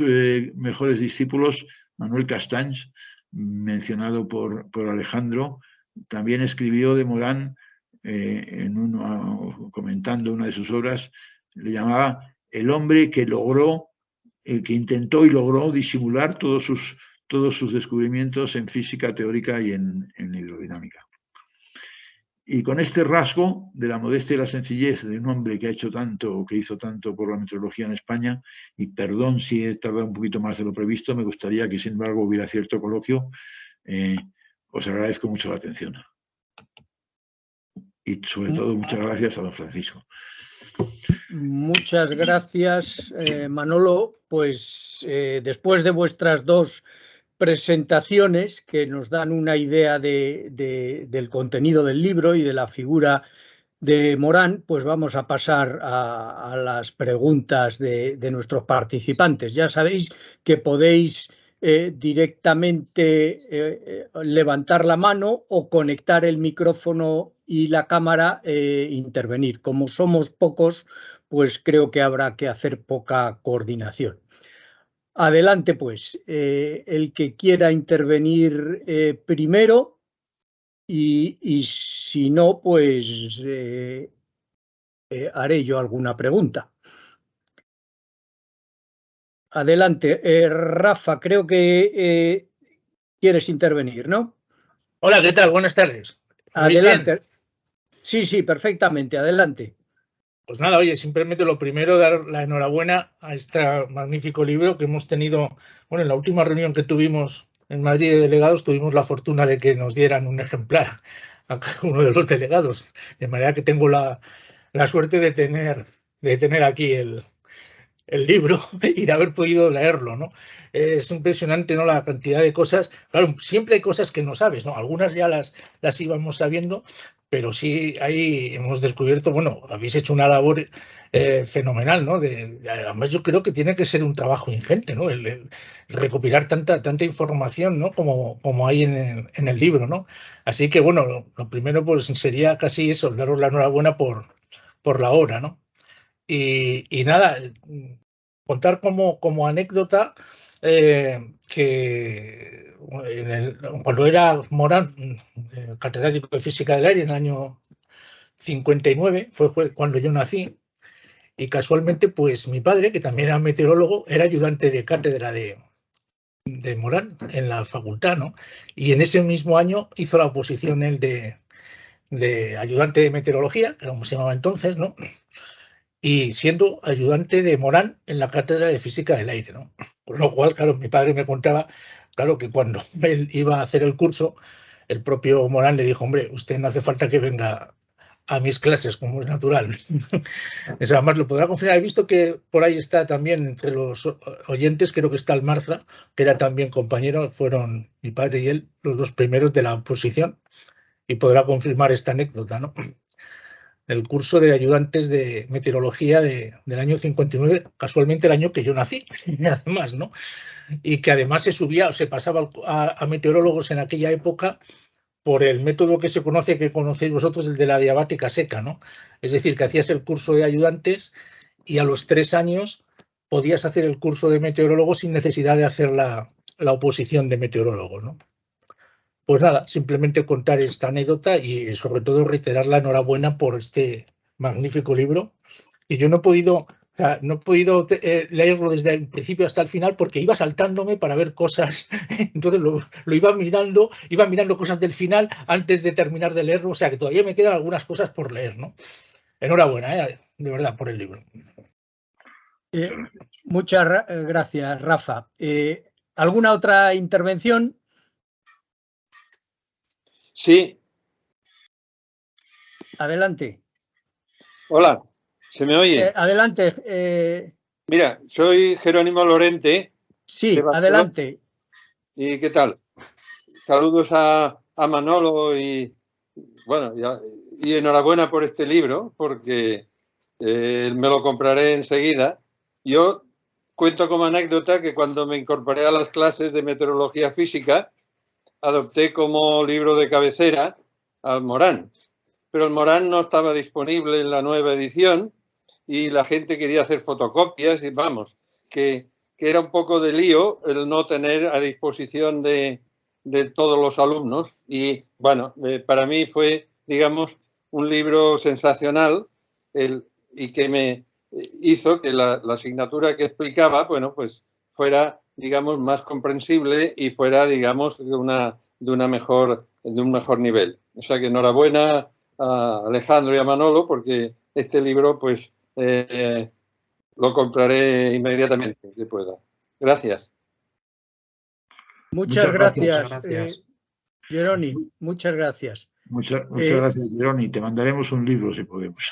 mejores discípulos, Manuel Castanys, mencionado por Alejandro, también escribió de Morán, comentando una de sus obras, le llamaba el hombre que intentó y logró disimular todos sus descubrimientos en física teórica y en hidrodinámica. Y con este rasgo de la modestia y la sencillez de un hombre que ha hecho tanto o que hizo tanto por la meteorología en España, y perdón si he tardado un poquito más de lo previsto, me gustaría que sin embargo hubiera cierto coloquio, os agradezco mucho la atención. Y sobre todo muchas gracias a don Francisco. Muchas gracias, Manolo. Pues después de vuestras dos presentaciones que nos dan una idea del contenido del libro y de la figura de Morán, pues vamos a pasar a las preguntas de nuestros participantes. Ya sabéis que podéis directamente levantar la mano o conectar el micrófono y la cámara e intervenir. Como somos pocos, pues creo que habrá que hacer poca coordinación. Adelante, pues, el que quiera intervenir primero y si no, pues haré yo alguna pregunta. Adelante, Rafa, creo que quieres intervenir, ¿no? Hola, ¿qué tal? Buenas tardes. Adelante. Bien? Sí, perfectamente, adelante. Pues nada, oye, simplemente lo primero, dar la enhorabuena a este magnífico libro que hemos tenido. Bueno, en la última reunión que tuvimos en Madrid de delegados tuvimos la fortuna de que nos dieran un ejemplar a cada uno de los delegados, de manera que tengo la suerte de tener aquí el libro y de haber podido leerlo, ¿no? Es impresionante, ¿no?, la cantidad de cosas. Claro, siempre hay cosas que no sabes, ¿no? Algunas ya las íbamos sabiendo, pero sí ahí hemos descubierto, bueno, habéis hecho una labor fenomenal, ¿no? Además, yo creo que tiene que ser un trabajo ingente, ¿no? El recopilar tanta información, ¿no?, como hay en el libro, ¿no? Así que, bueno, lo primero pues sería casi eso, daros la enhorabuena por la obra, ¿no? Y nada, contar como anécdota que cuando era Morán, catedrático de Física del Aire en el año 59, fue cuando yo nací, y casualmente pues mi padre, que también era meteorólogo, era ayudante de cátedra de Morán en la facultad, ¿no? Y en ese mismo año hizo la oposición él de ayudante de meteorología, como se llamaba entonces, ¿no? Y siendo ayudante de Morán en la cátedra de Física del Aire, ¿no? Con lo cual, claro, mi padre me contaba, claro, que cuando él iba a hacer el curso, el propio Morán le dijo, hombre, usted no hace falta que venga a mis clases, como es natural. Eso además lo podrá confirmar. He visto que por ahí está también entre los oyentes, creo que está el Marza, que era también compañero, fueron mi padre y él los dos primeros de la oposición, y podrá confirmar esta anécdota, ¿no? El curso de ayudantes de meteorología del año 59, casualmente el año que yo nací, además, ¿no? Y que además se subía o se pasaba a meteorólogos en aquella época por el método que se conoce, que conocéis vosotros, el de la diabática seca, ¿no? Es decir, que hacías el curso de ayudantes y a los 3 años podías hacer el curso de meteorólogo sin necesidad de hacer la oposición de meteorólogo, ¿no? Pues nada, simplemente contar esta anécdota y sobre todo reiterar la enhorabuena por este magnífico libro. Y yo no he podido leerlo desde el principio hasta el final porque iba saltándome para ver cosas. Entonces lo iba mirando cosas del final antes de terminar de leerlo. O sea que todavía me quedan algunas cosas por leer, ¿no? Enhorabuena, de verdad, por el libro. Muchas gracias, Rafa. ¿Alguna otra intervención? Sí. Adelante. Hola, ¿se me oye? Adelante. Mira, soy Jerónimo Lorente. Sí, adelante. ¿Y qué tal? Saludos a Manolo y bueno, y enhorabuena por este libro, porque me lo compraré enseguida. Yo cuento como anécdota que cuando me incorporé a las clases de meteorología física, adopté como libro de cabecera al Morán, pero el Morán no estaba disponible en la nueva edición y la gente quería hacer fotocopias y vamos, que era un poco de lío el no tener a disposición de todos los alumnos y bueno, para mí fue, digamos, un libro sensacional y que me hizo que la asignatura que explicaba, bueno, pues fuera, digamos, más comprensible y fuera, digamos, de un mejor nivel. O sea que enhorabuena a Alejandro y a Manolo porque este libro, pues, lo compraré inmediatamente que pueda. Gracias. Muchas gracias. Jeroni, muchas gracias. Muchas gracias, Jeroni. Te mandaremos un libro si podemos.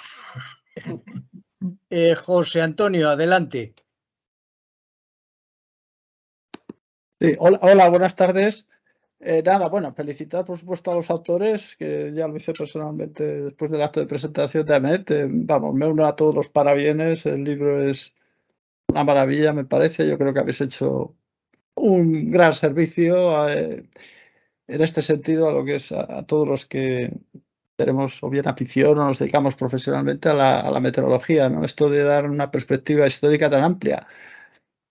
José Antonio, adelante. Sí, hola, buenas tardes. Nada, bueno, felicitar por supuesto a los autores, que ya lo hice personalmente después del acto de presentación de AMET. Vamos, me uno a todos los parabienes, el libro es una maravilla, me parece. Yo creo que habéis hecho un gran servicio en este sentido a lo que es a todos los que tenemos o bien afición o nos dedicamos profesionalmente a la meteorología, ¿no? Esto de dar una perspectiva histórica tan amplia.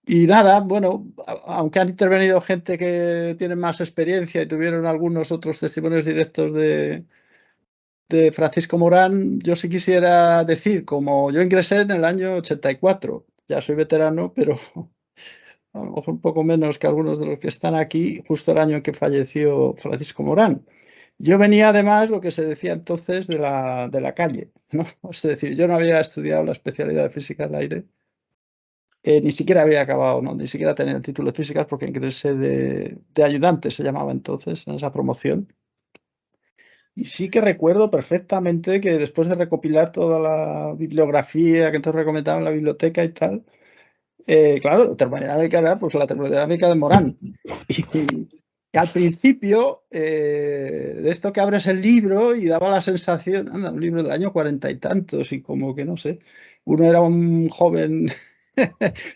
Y nada, bueno, aunque han intervenido gente que tiene más experiencia y tuvieron algunos otros testimonios directos de Francisco Morán, yo sí quisiera decir, como yo ingresé en el año 84, ya soy veterano, pero a lo mejor un poco menos que algunos de los que están aquí, justo el año en que falleció Francisco Morán. Yo venía además, lo que se decía entonces, de la calle, ¿no? Es decir, yo no había estudiado la especialidad de física del aire, ni siquiera había acabado, ¿no? Ni siquiera tenía el título de físicas porque ingresé de ayudante, se llamaba entonces, en esa promoción. Y sí que recuerdo perfectamente que después de recopilar toda la bibliografía que entonces recomendaban en la biblioteca y tal, claro, termodinámica era pues la termodinámica de Morán. Y al principio, de esto que abres el libro y daba la sensación, anda, un libro del año 40 y tantos, y como que no sé, uno era un joven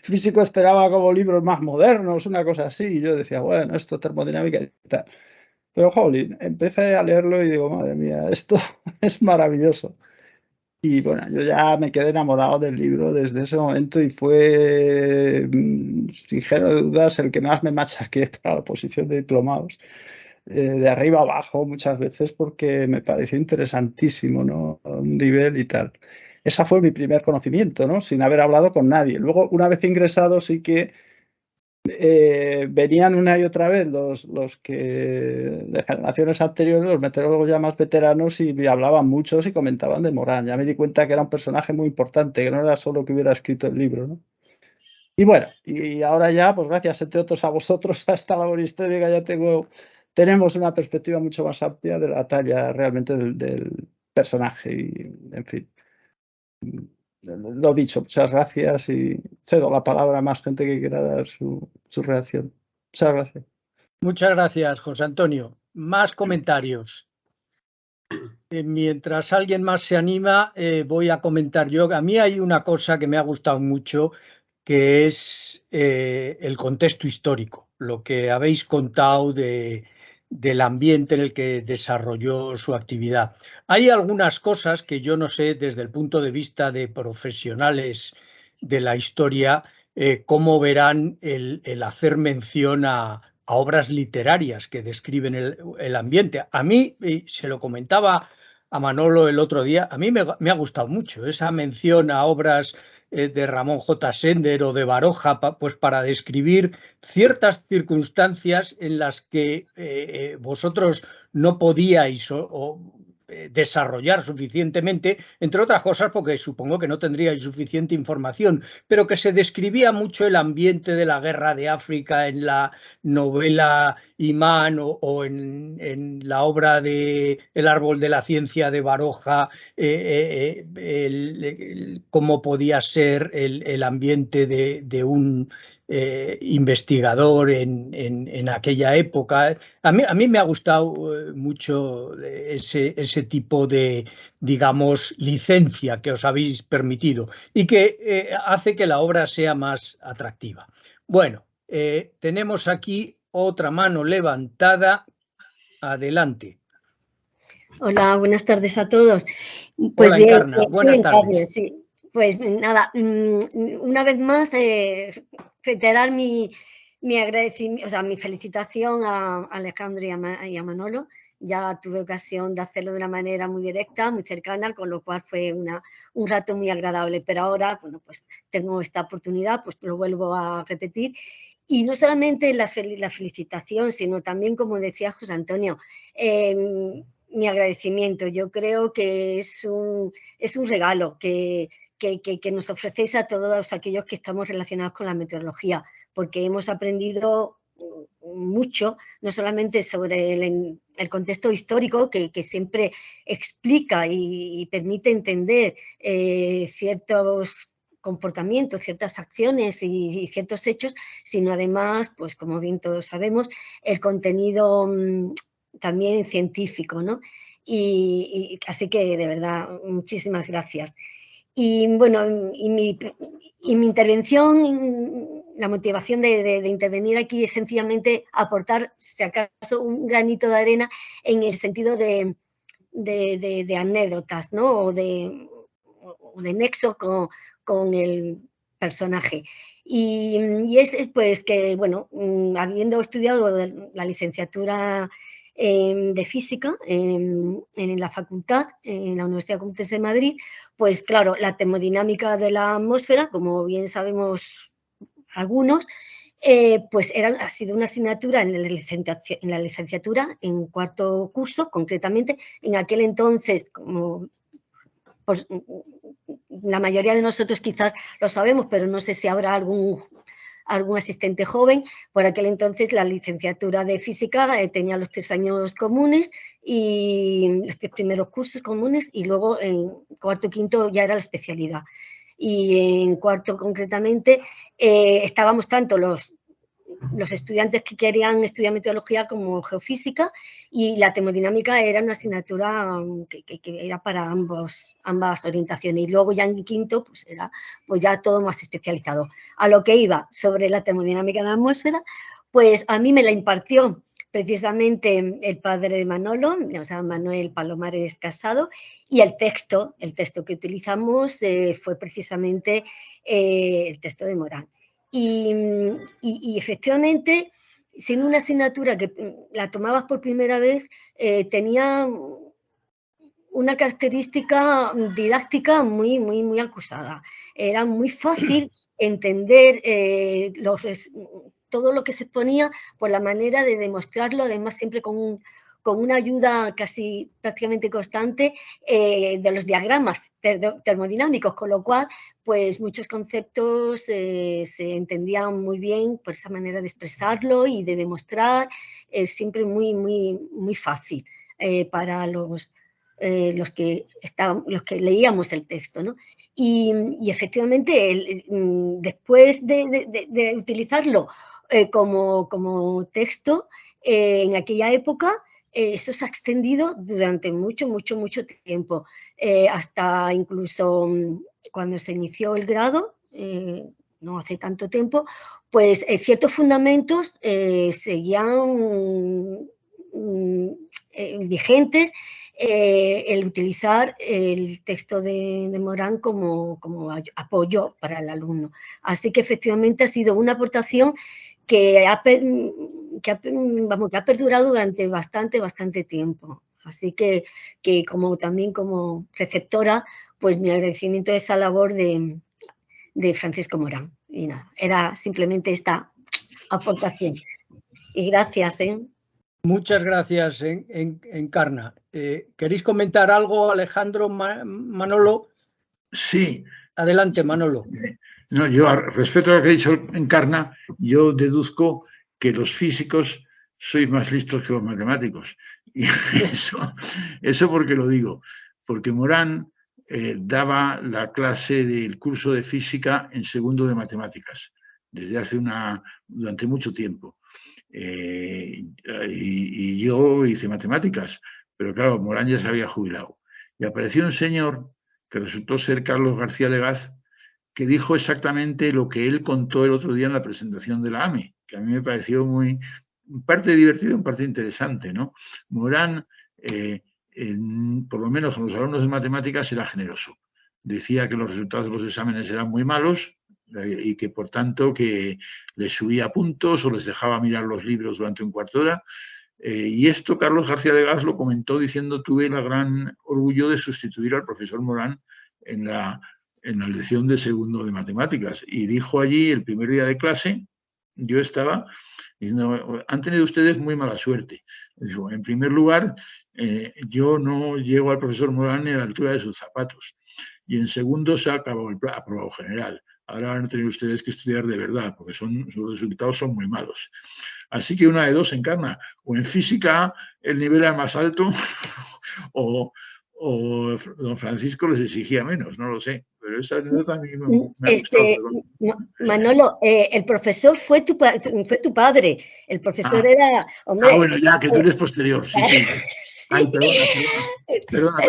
físico, esperaba como libros más modernos, una cosa así, y yo decía, bueno, esto termodinámica y tal. Pero, jolín, empecé a leerlo y digo, madre mía, esto es maravilloso. Y bueno, yo ya me quedé enamorado del libro desde ese momento y fue, sin género de dudas, el que más me machaqué para la oposición de diplomados, de arriba abajo muchas veces, porque me pareció interesantísimo, ¿no? A un nivel y tal. Ese fue mi primer conocimiento, ¿no? Sin haber hablado con nadie. Luego, una vez ingresado, sí que venían una y otra vez los que de generaciones anteriores, los meteorólogos ya más veteranos, y me hablaban muchos y comentaban de Morán. Ya me di cuenta que era un personaje muy importante, que no era solo que hubiera escrito el libro, ¿no? Y bueno, y ahora ya, pues gracias entre otros a vosotros, a esta labor histórica, ya tenemos una perspectiva mucho más amplia de la talla realmente del personaje y, en fin. Lo dicho, muchas gracias y cedo la palabra a más gente que quiera dar su reacción. Muchas gracias. Muchas gracias, José Antonio. Más comentarios. Mientras alguien más se anima, voy a comentar yo. A mí hay una cosa que me ha gustado mucho, que es el contexto histórico, lo que habéis contado del ambiente en el que desarrolló su actividad. Hay algunas cosas que yo no sé desde el punto de vista de profesionales de la historia, cómo verán el hacer mención a obras literarias que describen el ambiente. A mí, se lo comentaba a Manolo el otro día, a mí me ha gustado mucho esa mención a obras de Ramón J. Sender o de Baroja, pues para describir ciertas circunstancias en las que vosotros no podíais desarrollar suficientemente, entre otras cosas porque supongo que no tendríais suficiente información, pero que se describía mucho el ambiente de la guerra de África en la novela Imán o en la obra de El árbol de la ciencia de Baroja, cómo podía ser el ambiente de un investigador en aquella época. A mí me ha gustado mucho ese tipo de, digamos, licencia que os habéis permitido y que hace que la obra sea más atractiva. Bueno, tenemos aquí otra mano levantada. Adelante. Hola, buenas tardes a todos. Pues hola, bien, Encarna. Buenas tardes. Sí. Pues nada, una vez más, reiterar mi agradecimiento, o sea, mi felicitación a Alejandro y a Manolo. Ya tuve ocasión de hacerlo de una manera muy directa, muy cercana, con lo cual fue un rato muy agradable. Pero ahora, bueno, pues tengo esta oportunidad, pues lo vuelvo a repetir. Y no solamente la felicitación, sino también, como decía José Antonio, mi agradecimiento. Yo creo que es un regalo que nos ofrecéis a todos aquellos que estamos relacionados con la meteorología, porque hemos aprendido mucho, no solamente sobre el contexto histórico que siempre explica y permite entender ciertos comportamientos, ciertas acciones y ciertos hechos, sino además, pues como bien todos sabemos, el contenido también científico, ¿no? Y así que, de verdad, muchísimas gracias. Y bueno, y mi intervención la motivación de intervenir aquí es sencillamente aportar, si acaso, un granito de arena en el sentido de anécdotas, ¿no? O de nexo con el personaje. Y es pues que, bueno, habiendo estudiado la licenciatura de física en la facultad, en la Universidad Complutense de Madrid, pues claro, la termodinámica de la atmósfera, como bien sabemos algunos, pues ha sido una asignatura en la licenciatura, en cuarto curso, concretamente. En aquel entonces, como pues, la mayoría de nosotros quizás lo sabemos, pero no sé si habrá algún asistente joven. Por aquel entonces la licenciatura de física tenía los 3 años comunes y los 3 primeros cursos comunes, y luego en cuarto y quinto ya era la especialidad. Y en cuarto concretamente estábamos tanto los estudiantes que querían estudiar meteorología como geofísica, y la termodinámica era una asignatura que era para ambas orientaciones, y luego ya en quinto pues era pues ya todo más especializado. A lo que iba sobre la termodinámica de la atmósfera, pues a mí me la impartió precisamente el padre de Manolo, o sea, Manuel Palomares Casado, y el texto que utilizamos fue precisamente el texto de Morán. Y efectivamente, siendo una asignatura que la tomabas por primera vez, tenía una característica didáctica muy, muy, muy acusada. Era muy fácil entender todo lo que se exponía por la manera de demostrarlo, además siempre con una ayuda casi prácticamente constante de los diagramas termodinámicos, con lo cual pues muchos conceptos se entendían muy bien por esa manera de expresarlo y de demostrar, siempre muy, muy, muy fácil para los que leíamos el texto, ¿no? Y efectivamente, después de utilizarlo como texto, en aquella época, eso se ha extendido durante mucho, mucho, mucho tiempo, hasta incluso cuando se inició el grado, no hace tanto tiempo, pues ciertos fundamentos seguían vigentes, el utilizar el texto de Morán como apoyo para el alumno. Así que efectivamente ha sido una aportación que ha perdurado durante bastante tiempo. Así que también como receptora, pues mi agradecimiento a esa labor de Francisco Morán. Y nada, era simplemente esta aportación. Y gracias. Muchas gracias, Encarna. ¿Queréis comentar algo, Alejandro, Manolo? Sí. Adelante, Manolo. No, yo respecto a lo que ha dicho Encarna, yo deduzco que los físicos sois más listos que los matemáticos. Y eso porque lo digo, porque Morán daba la clase del curso de física en segundo de matemáticas, desde durante mucho tiempo. Y yo hice matemáticas, pero claro, Morán ya se había jubilado. Y apareció un señor que resultó ser Carlos García Legaz, que dijo exactamente lo que él contó el otro día en la presentación de la AME, que a mí me pareció muy, en parte divertido, en parte interesante, ¿no? Morán, por lo menos con los alumnos de matemáticas, era generoso. Decía que los resultados de los exámenes eran muy malos y que, por tanto, que les subía puntos o les dejaba mirar los libros durante un cuarto de hora. Y esto Carlos García Legaz lo comentó diciendo: tuve el gran orgullo de sustituir al profesor Morán en la lección de segundo de matemáticas, y dijo allí el primer día de clase, yo estaba diciendo: han tenido ustedes muy mala suerte. Dijo: en primer lugar, yo no llego al profesor Morán ni a la altura de sus zapatos, y en segundo se ha acabado el aprobado general. Ahora van a tener ustedes que estudiar de verdad, porque sus resultados son muy malos. Así que una de dos, Encarna: o en física el nivel era más alto o don Francisco les exigía menos, no lo sé. Pero esa anécdota también me ha gustado. Manolo, el profesor fue tu padre. El profesor era... Hombre, bueno, ya que tú eres posterior, sí. Ay, perdona.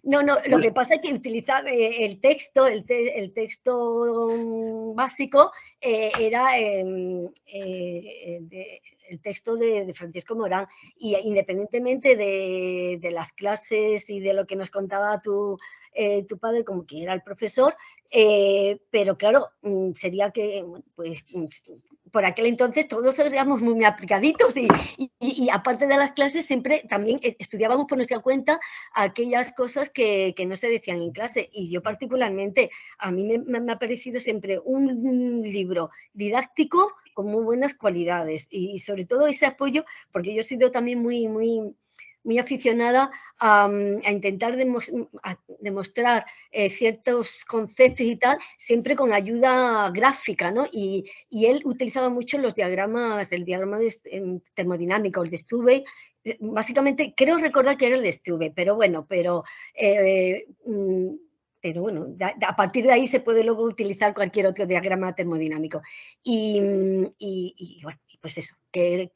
No, lo que pasa es que utilizar el texto, el texto básico era el texto de Francisco Morán, y independientemente de las clases y de lo que nos contaba tu padre, como que era el profesor, pero claro, sería que, pues, por aquel entonces todos éramos muy aplicaditos y aparte de las clases siempre también estudiábamos por nuestra cuenta aquellas cosas que no se decían en clase, y yo particularmente, a mí me ha parecido siempre un libro didáctico con muy buenas cualidades y sobre todo ese apoyo, porque yo he sido también muy aficionada a intentar demostrar ciertos conceptos y tal, siempre con ayuda gráfica, ¿no? Y él utilizaba mucho los diagramas, el diagrama termodinámico, el de Stube. Básicamente, creo recordar que era el de Stube, pero bueno, a partir de ahí se puede luego utilizar cualquier otro diagrama termodinámico. Y bueno, pues eso, que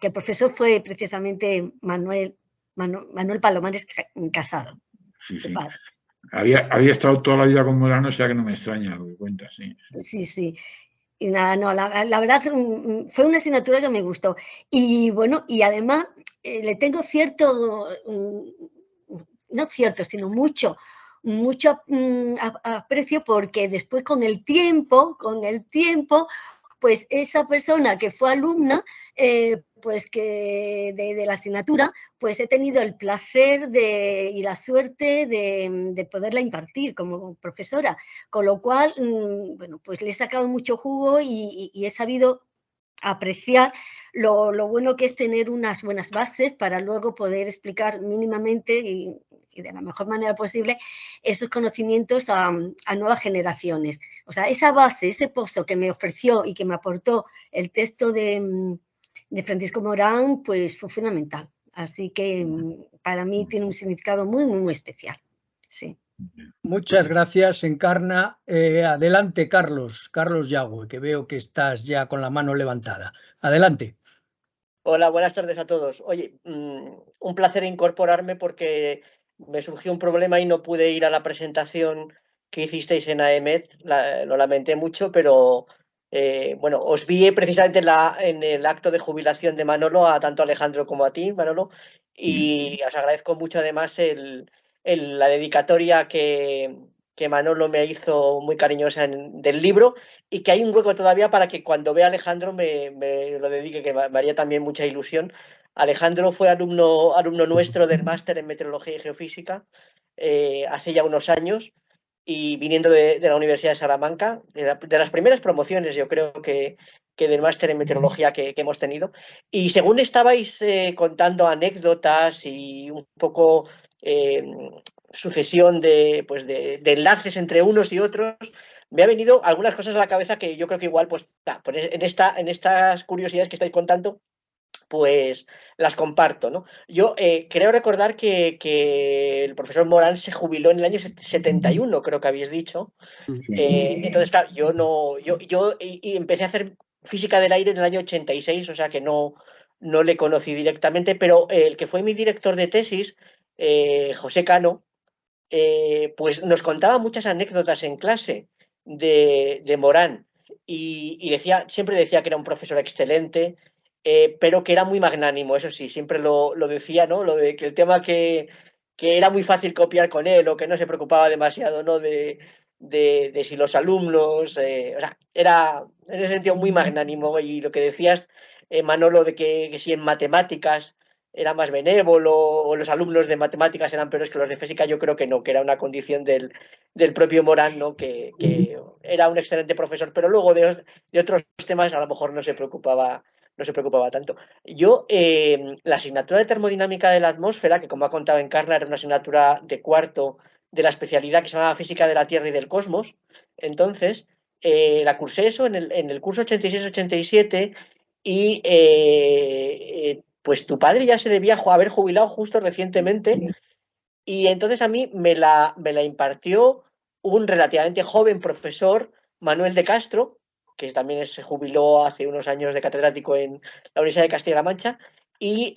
el profesor fue precisamente Manuel Palomares Casado. Sí. Había estado toda la vida con Morán, o sea que no me extraña lo que cuentas, sí. Sí. Y nada, no, la verdad fue una asignatura que me gustó. Y bueno, y además le tengo sino mucho aprecio, porque después con el tiempo, pues esa persona que fue alumna, pues que de la asignatura, pues he tenido el placer y la suerte de poderla impartir como profesora, con lo cual, bueno, pues le he sacado mucho jugo y he sabido apreciar lo bueno que es tener unas buenas bases para luego poder explicar mínimamente y de la mejor manera posible esos conocimientos a nuevas generaciones. O sea, esa base, ese pozo que me ofreció y que me aportó el texto de Francisco Morán, pues fue fundamental. Así que para mí tiene un significado muy especial. Sí. Muchas gracias, Encarna. Adelante, Carlos Yagüe, que veo que estás ya con la mano levantada. Adelante. Hola, buenas tardes a todos. Oye, un placer incorporarme porque me surgió un problema y no pude ir a la presentación que hicisteis en AEMET. Lo lamenté mucho, pero bueno, os vi precisamente en el acto de jubilación de Manolo, a tanto Alejandro como a ti, Manolo, y os agradezco mucho además la dedicatoria que Manolo me hizo muy cariñosa del libro, y que hay un hueco todavía para que cuando vea a Alejandro me lo dedique, que me haría también mucha ilusión. Alejandro fue alumno nuestro del máster en Meteorología y Geofísica hace ya unos años, y viniendo de la Universidad de Salamanca, de las primeras promociones, yo creo que del máster en Meteorología que hemos tenido. Y según estabais contando anécdotas y un poco sucesión de enlaces entre unos y otros, me ha venido algunas cosas a la cabeza que yo creo que igual, pues en estas curiosidades que estáis contando, pues las comparto, ¿no? Yo creo recordar que el profesor Morán se jubiló en el año 71, creo que habéis dicho. Entonces, claro, yo empecé a hacer física del aire en el año 86, o sea que no le conocí directamente, pero el que fue mi director de tesis, José Cano, pues nos contaba muchas anécdotas en clase de Morán, y siempre decía que era un profesor excelente, pero que era muy magnánimo, eso sí, siempre lo decía, ¿no? Lo de que el tema que era muy fácil copiar con él, o que no se preocupaba demasiado, ¿no? De si los alumnos, o sea, era en ese sentido muy magnánimo. Y lo que decías, Manolo, de que si en matemáticas era más benévolo o los alumnos de matemáticas eran peores que los de física, yo creo que no, que era una condición del propio Morán, ¿no? Que era un excelente profesor, pero luego de otros temas a lo mejor no se preocupaba tanto. Yo, la asignatura de termodinámica de la atmósfera, que como ha contado Encarna, era una asignatura de cuarto de la especialidad que se llamaba Física de la Tierra y del Cosmos, entonces la cursé eso en el curso 86-87, y pues tu padre ya se debía haber jubilado justo recientemente, y entonces a mí me la impartió un relativamente joven profesor, Manuel de Castro, que también se jubiló hace unos años de catedrático en la Universidad de Castilla-La Mancha, y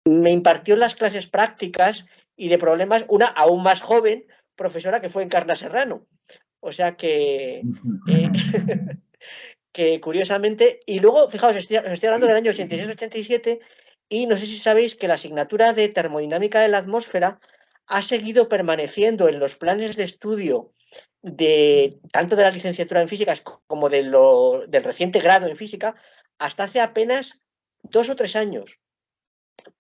me impartió las clases prácticas y de problemas una aún más joven profesora que fue Encarna Serrano. O sea que que curiosamente, y luego, fijaos, estoy hablando del año 86-87, y no sé si sabéis que la asignatura de termodinámica de la atmósfera ha seguido permaneciendo en los planes de estudio tanto de la licenciatura en físicas como del reciente grado en física hasta hace apenas 2 o 3 años,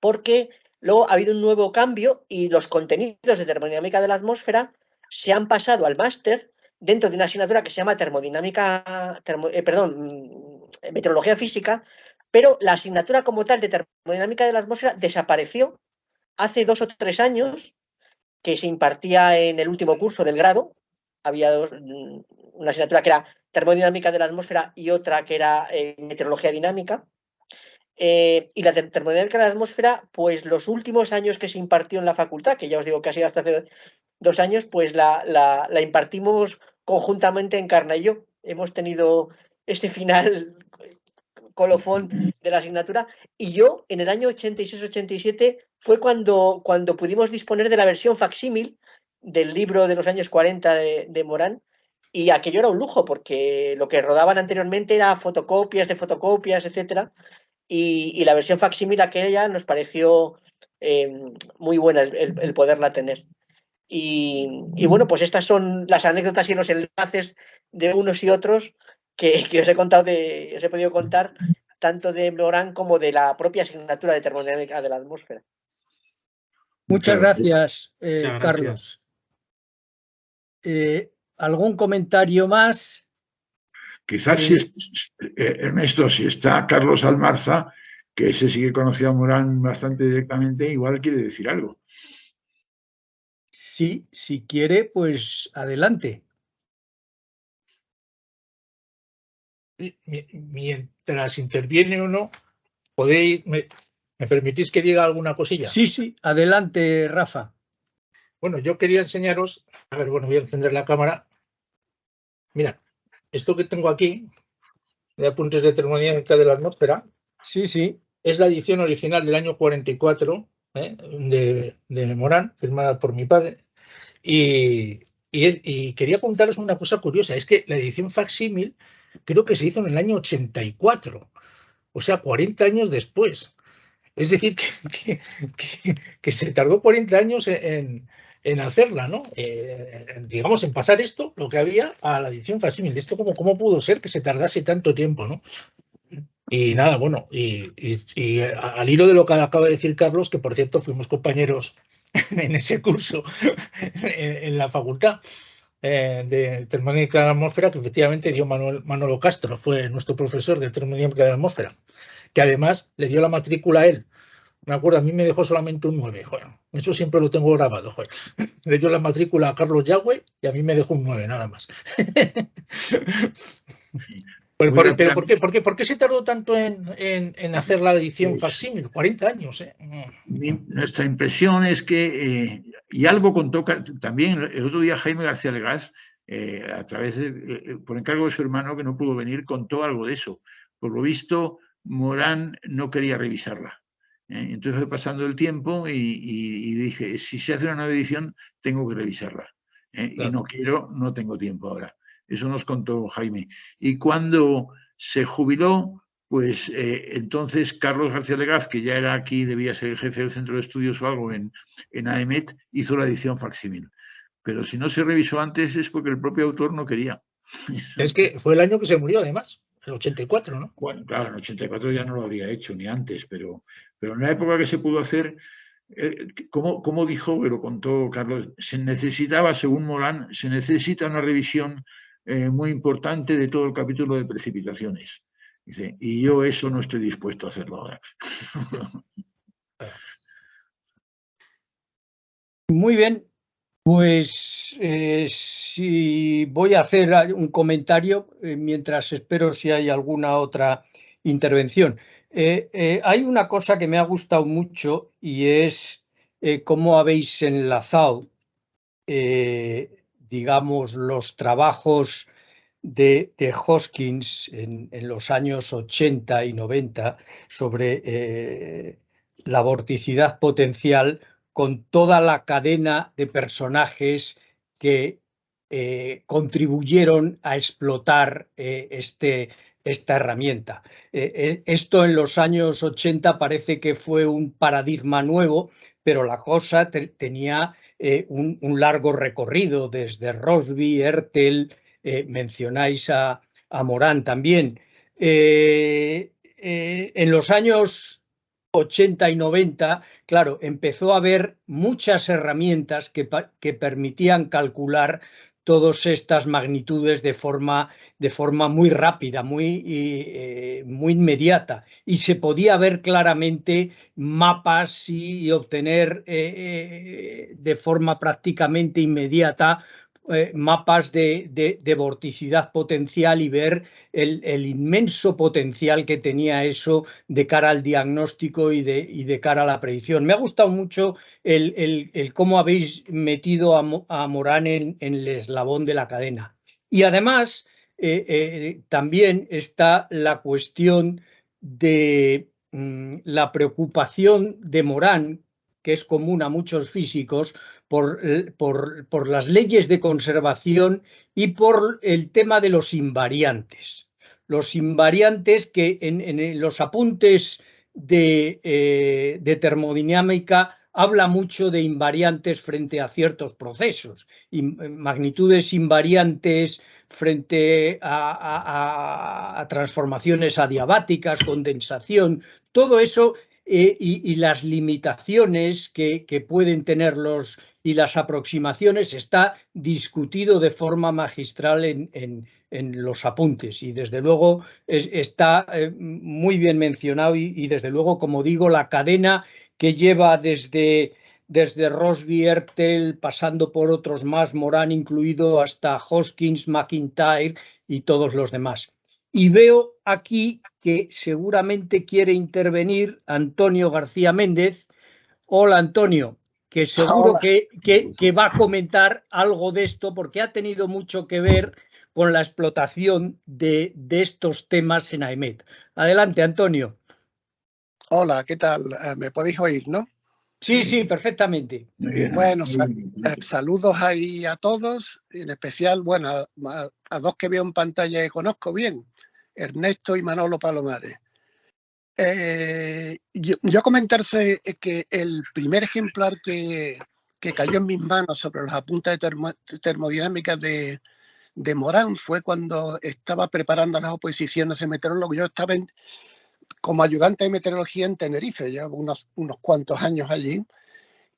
porque luego ha habido un nuevo cambio y los contenidos de termodinámica de la atmósfera se han pasado al máster dentro de una asignatura que se llama meteorología física, pero la asignatura como tal de termodinámica de la atmósfera desapareció hace 2 o 3 años, que se impartía en el último curso del grado. Había una asignatura que era termodinámica de la atmósfera y otra que era meteorología dinámica. Y la termodinámica de la atmósfera, pues los últimos años que se impartió en la facultad, que ya os digo que ha sido hasta hace 2 años, pues la impartimos conjuntamente Encarna y yo. Hemos tenido este final colofón de la asignatura, y yo en el año 86-87 fue cuando pudimos disponer de la versión facsímil del libro de los años 40 de Morán, y aquello era un lujo porque lo que rodaban anteriormente era fotocopias de fotocopias, etcétera, y la versión facsímil aquella nos pareció muy buena el poderla tener. Y bueno, pues estas son las anécdotas y los enlaces de unos y otros que os he contado, os he podido contar tanto de Morán como de la propia asignatura de termodinámica de la atmósfera. Muchas gracias, Muchas Carlos. ¿Algún comentario más? Quizás Ernesto, si está Carlos Almarza, que ese sí que conoció a Morán bastante directamente, igual quiere decir algo. Sí, si quiere, pues adelante. Mientras interviene uno, podéis, ¿me permitís que diga alguna cosilla? Sí, sí, adelante, Rafa. Bueno, yo quería enseñaros, a ver, bueno, voy a encender la cámara. Mira, esto que tengo aquí, de apuntes de termodinámica de la atmósfera, sí, sí, es la edición original del año 44 de Morán, firmada por mi padre. Y quería contaros una cosa curiosa, es que la edición facsímil creo que se hizo en el año 84, o sea, 40 años después. Es decir, que se tardó 40 años en hacerla, ¿no? Digamos, en pasar esto, lo que había, a la edición facsímil. ¿Esto cómo pudo ser que se tardase tanto tiempo, no? Y nada, bueno, y al hilo de lo que acaba de decir Carlos, que por cierto fuimos compañeros en ese curso en la facultad de termodinámica de la atmósfera, que efectivamente dio Manolo Castro, fue nuestro profesor de termodinámica de la atmósfera, que además le dio la matrícula a él. Me acuerdo, a mí me dejó solamente un 9, joder, eso siempre lo tengo grabado, joder. Le dio la matrícula a Carlos Yagüe y a mí me dejó un 9, nada más. Pero ¿por qué se tardó tanto en hacer la edición facsímil? 40 años, ¿eh? Nuestra impresión es que, y algo contó también el otro día Jaime García Legaz, a través por encargo de su hermano que no pudo venir, contó algo de eso. Por lo visto, Morán no quería revisarla. Entonces fue pasando el tiempo y dije, si se hace una nueva edición, tengo que revisarla. Claro. Y no tengo tiempo ahora. Eso nos contó Jaime. Y cuando se jubiló, pues entonces Carlos García Legaz, que ya era aquí, debía ser el jefe del centro de estudios o algo en AEMET, hizo la edición facsímil. Pero si no se revisó antes es porque el propio autor no quería. Es que fue el año que se murió, además, el 84, ¿no? Bueno, claro, en el 84 ya no lo habría hecho, ni antes, pero en la época que se pudo hacer, como dijo, que lo contó Carlos, se necesitaba, según Morán, se necesita una revisión muy importante de todo el capítulo de precipitaciones. Dice, y yo eso no estoy dispuesto a hacerlo ahora. Muy bien, pues si voy a hacer un comentario mientras espero si hay alguna otra intervención. Hay una cosa que me ha gustado mucho y es cómo habéis enlazado, digamos, los trabajos de Hoskins en los años 80 y 90 sobre la vorticidad potencial con toda la cadena de personajes que contribuyeron a explotar esta herramienta. Esto en los años 80 parece que fue un paradigma nuevo, pero la cosa tenía un largo recorrido desde Rossby, Hertel, mencionáis a Morán también. En los años 80 y 90, claro, empezó a haber muchas herramientas que permitían calcular todas estas magnitudes de forma muy rápida, muy inmediata, y se podía ver claramente mapas y obtener de forma prácticamente inmediata mapas de vorticidad potencial y ver el inmenso potencial que tenía eso de cara al diagnóstico y de cara a la predicción. Me ha gustado mucho el cómo habéis metido a Morán en el eslabón de la cadena. Y además también está la cuestión de la preocupación de Morán, que es común a muchos físicos, por las leyes de conservación y por el tema de los invariantes. Los invariantes que en los apuntes de termodinámica habla mucho de invariantes frente a ciertos procesos, magnitudes invariantes frente a transformaciones adiabáticas, condensación, todo eso y las limitaciones que pueden tener y las aproximaciones está discutido de forma magistral en los apuntes, y desde luego está muy bien mencionado y desde luego, como digo, la cadena que lleva desde Rossby, Hertel, pasando por otros más, Morán incluido, hasta Hoskins, McIntyre y todos los demás. Y veo aquí que seguramente quiere intervenir Antonio García Méndez. Hola, Antonio, que seguro que va a comentar algo de esto porque ha tenido mucho que ver con la explotación de estos temas en AEMET. Adelante, Antonio. Hola, ¿qué tal? ¿Me podéis oír, no? Sí, perfectamente. Bueno, saludos ahí a todos, en especial, bueno, a dos que veo en pantalla que conozco bien, Ernesto y Manolo Palomares. Yo comentarse que el primer ejemplar que cayó en mis manos sobre los apuntes de termodinámica de Morán fue cuando estaba preparando las oposiciones de meteorólogo. Yo estaba como ayudante de meteorología en Tenerife, llevo unos cuantos años allí,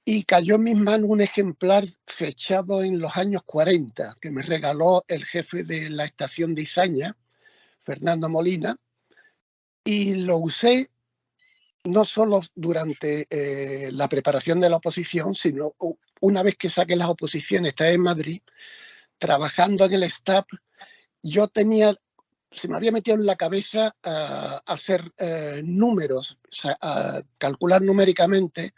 y cayó en mis manos un ejemplar fechado en los años 40, que me regaló el jefe de la estación de Izaña, Fernando Molina, y lo usé no solo durante la preparación de la oposición, sino una vez que saqué las oposiciones, estaba en Madrid, trabajando en el STAP, se me había metido en la cabeza hacer números, o sea, calcular numéricamente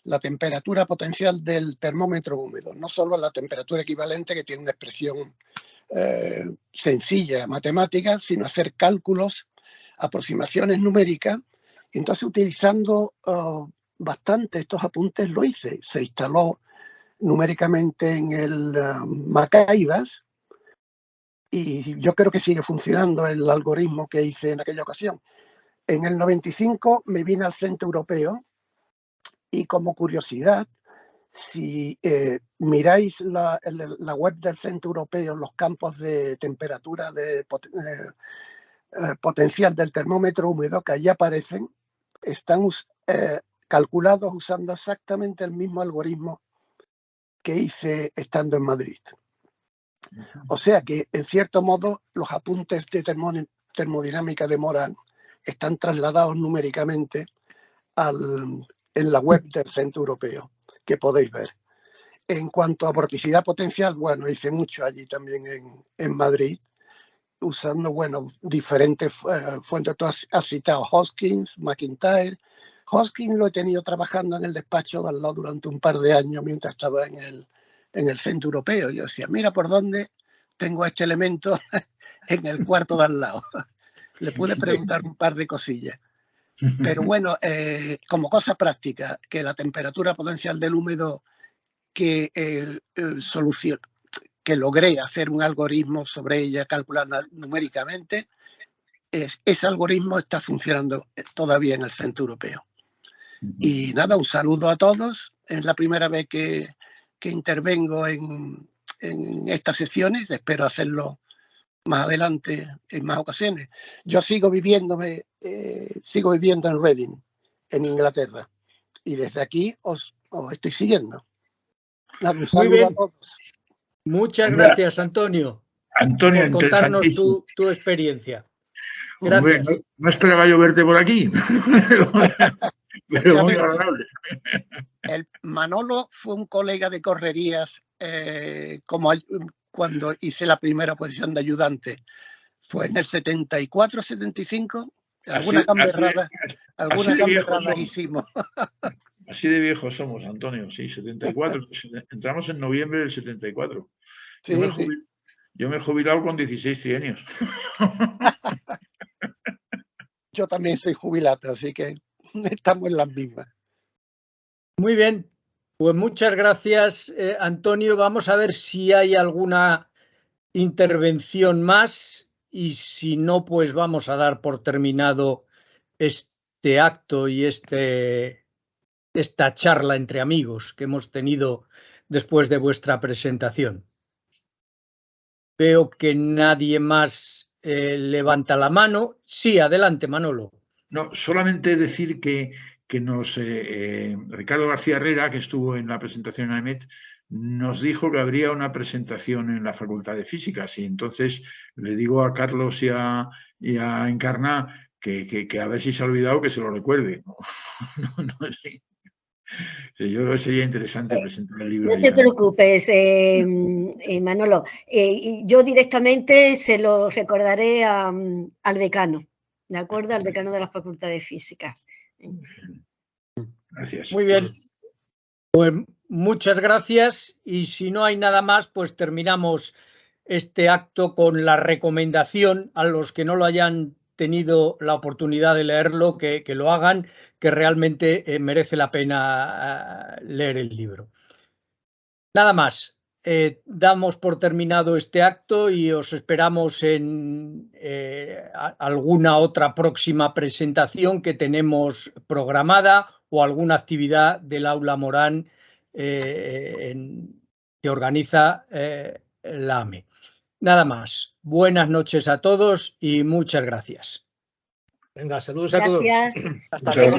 la temperatura potencial del termómetro húmedo, no solo la temperatura equivalente, que tiene una expresión sencilla, matemática, sino hacer cálculos, aproximaciones numéricas. Entonces, utilizando bastante estos apuntes, lo hice. Se instaló numéricamente en el Macaidas, y yo creo que sigue funcionando el algoritmo que hice en aquella ocasión. En el 95 me vine al Centro Europeo y, como curiosidad, si miráis la web del Centro Europeo, los campos de temperatura potencial del termómetro húmedo que allí aparecen, están calculados usando exactamente el mismo algoritmo que hice estando en Madrid. O sea que, en cierto modo, los apuntes de termodinámica de Morán están trasladados numéricamente en la web del Centro Europeo, que podéis ver. En cuanto a vorticidad potencial, bueno, hice mucho allí también en Madrid, usando, bueno, diferentes fuentes. Tú has citado Hoskins, McIntyre. Hoskins lo he tenido trabajando en el despacho de al lado durante un par de años mientras estaba en el Centro Europeo. Yo decía, mira por dónde tengo este elemento en el cuarto de al lado. Le pude preguntar un par de cosillas. Pero bueno, como cosa práctica, que la temperatura potencial del húmedo que que logré hacer un algoritmo sobre ella calculando numéricamente, ese algoritmo está funcionando todavía en el centro europeo. Y nada, un saludo a todos. Es la primera vez que intervengo en estas sesiones. Espero hacerlo más adelante en más ocasiones. Yo sigo viviendo en Reading, en Inglaterra. Y desde aquí os estoy siguiendo. Nada, un saludo a todos. Muchas gracias, Antonio, por contarnos tu experiencia. Gracias. Hombre, no esperaba yo verte por aquí, pero muy agradable. El Manolo fue un colega de correrías cuando hice la primera posición de ayudante. Fue en el 74, 75. Alguna gamberrada hicimos. Así de viejos somos, Antonio, sí, 74. Entramos en noviembre del 74. Sí, yo me he jubilado con 16 trienios. Yo también soy jubilado, así que estamos en las mismas. Muy bien, pues muchas gracias, Antonio. Vamos a ver si hay alguna intervención más y si no, pues vamos a dar por terminado este acto y esta charla entre amigos que hemos tenido después de vuestra presentación. Veo que nadie más levanta la mano. Sí, adelante, Manolo. No, solamente decir que Ricardo García Herrera, que estuvo en la presentación en AEMET, nos dijo que habría una presentación en la Facultad de Físicas y entonces le digo a Carlos y a Encarná que a ver si se ha olvidado que se lo recuerde. Sí. Yo creo que sería interesante presentar el libro. No te preocupes, Manolo. Yo directamente se lo recordaré al decano, ¿de acuerdo? Al decano de la Facultad de Físicas. Gracias. Muy bien. Pues muchas gracias y si no hay nada más, pues terminamos este acto con la recomendación a los que no lo hayan tenido la oportunidad de leerlo, que lo hagan, que realmente merece la pena leer el libro. Nada más, damos por terminado este acto y os esperamos en alguna otra próxima presentación que tenemos programada o alguna actividad del Aula Morán que organiza la AME. Nada más. Buenas noches a todos y muchas gracias. Venga, saludos a todos. Gracias. Hasta luego.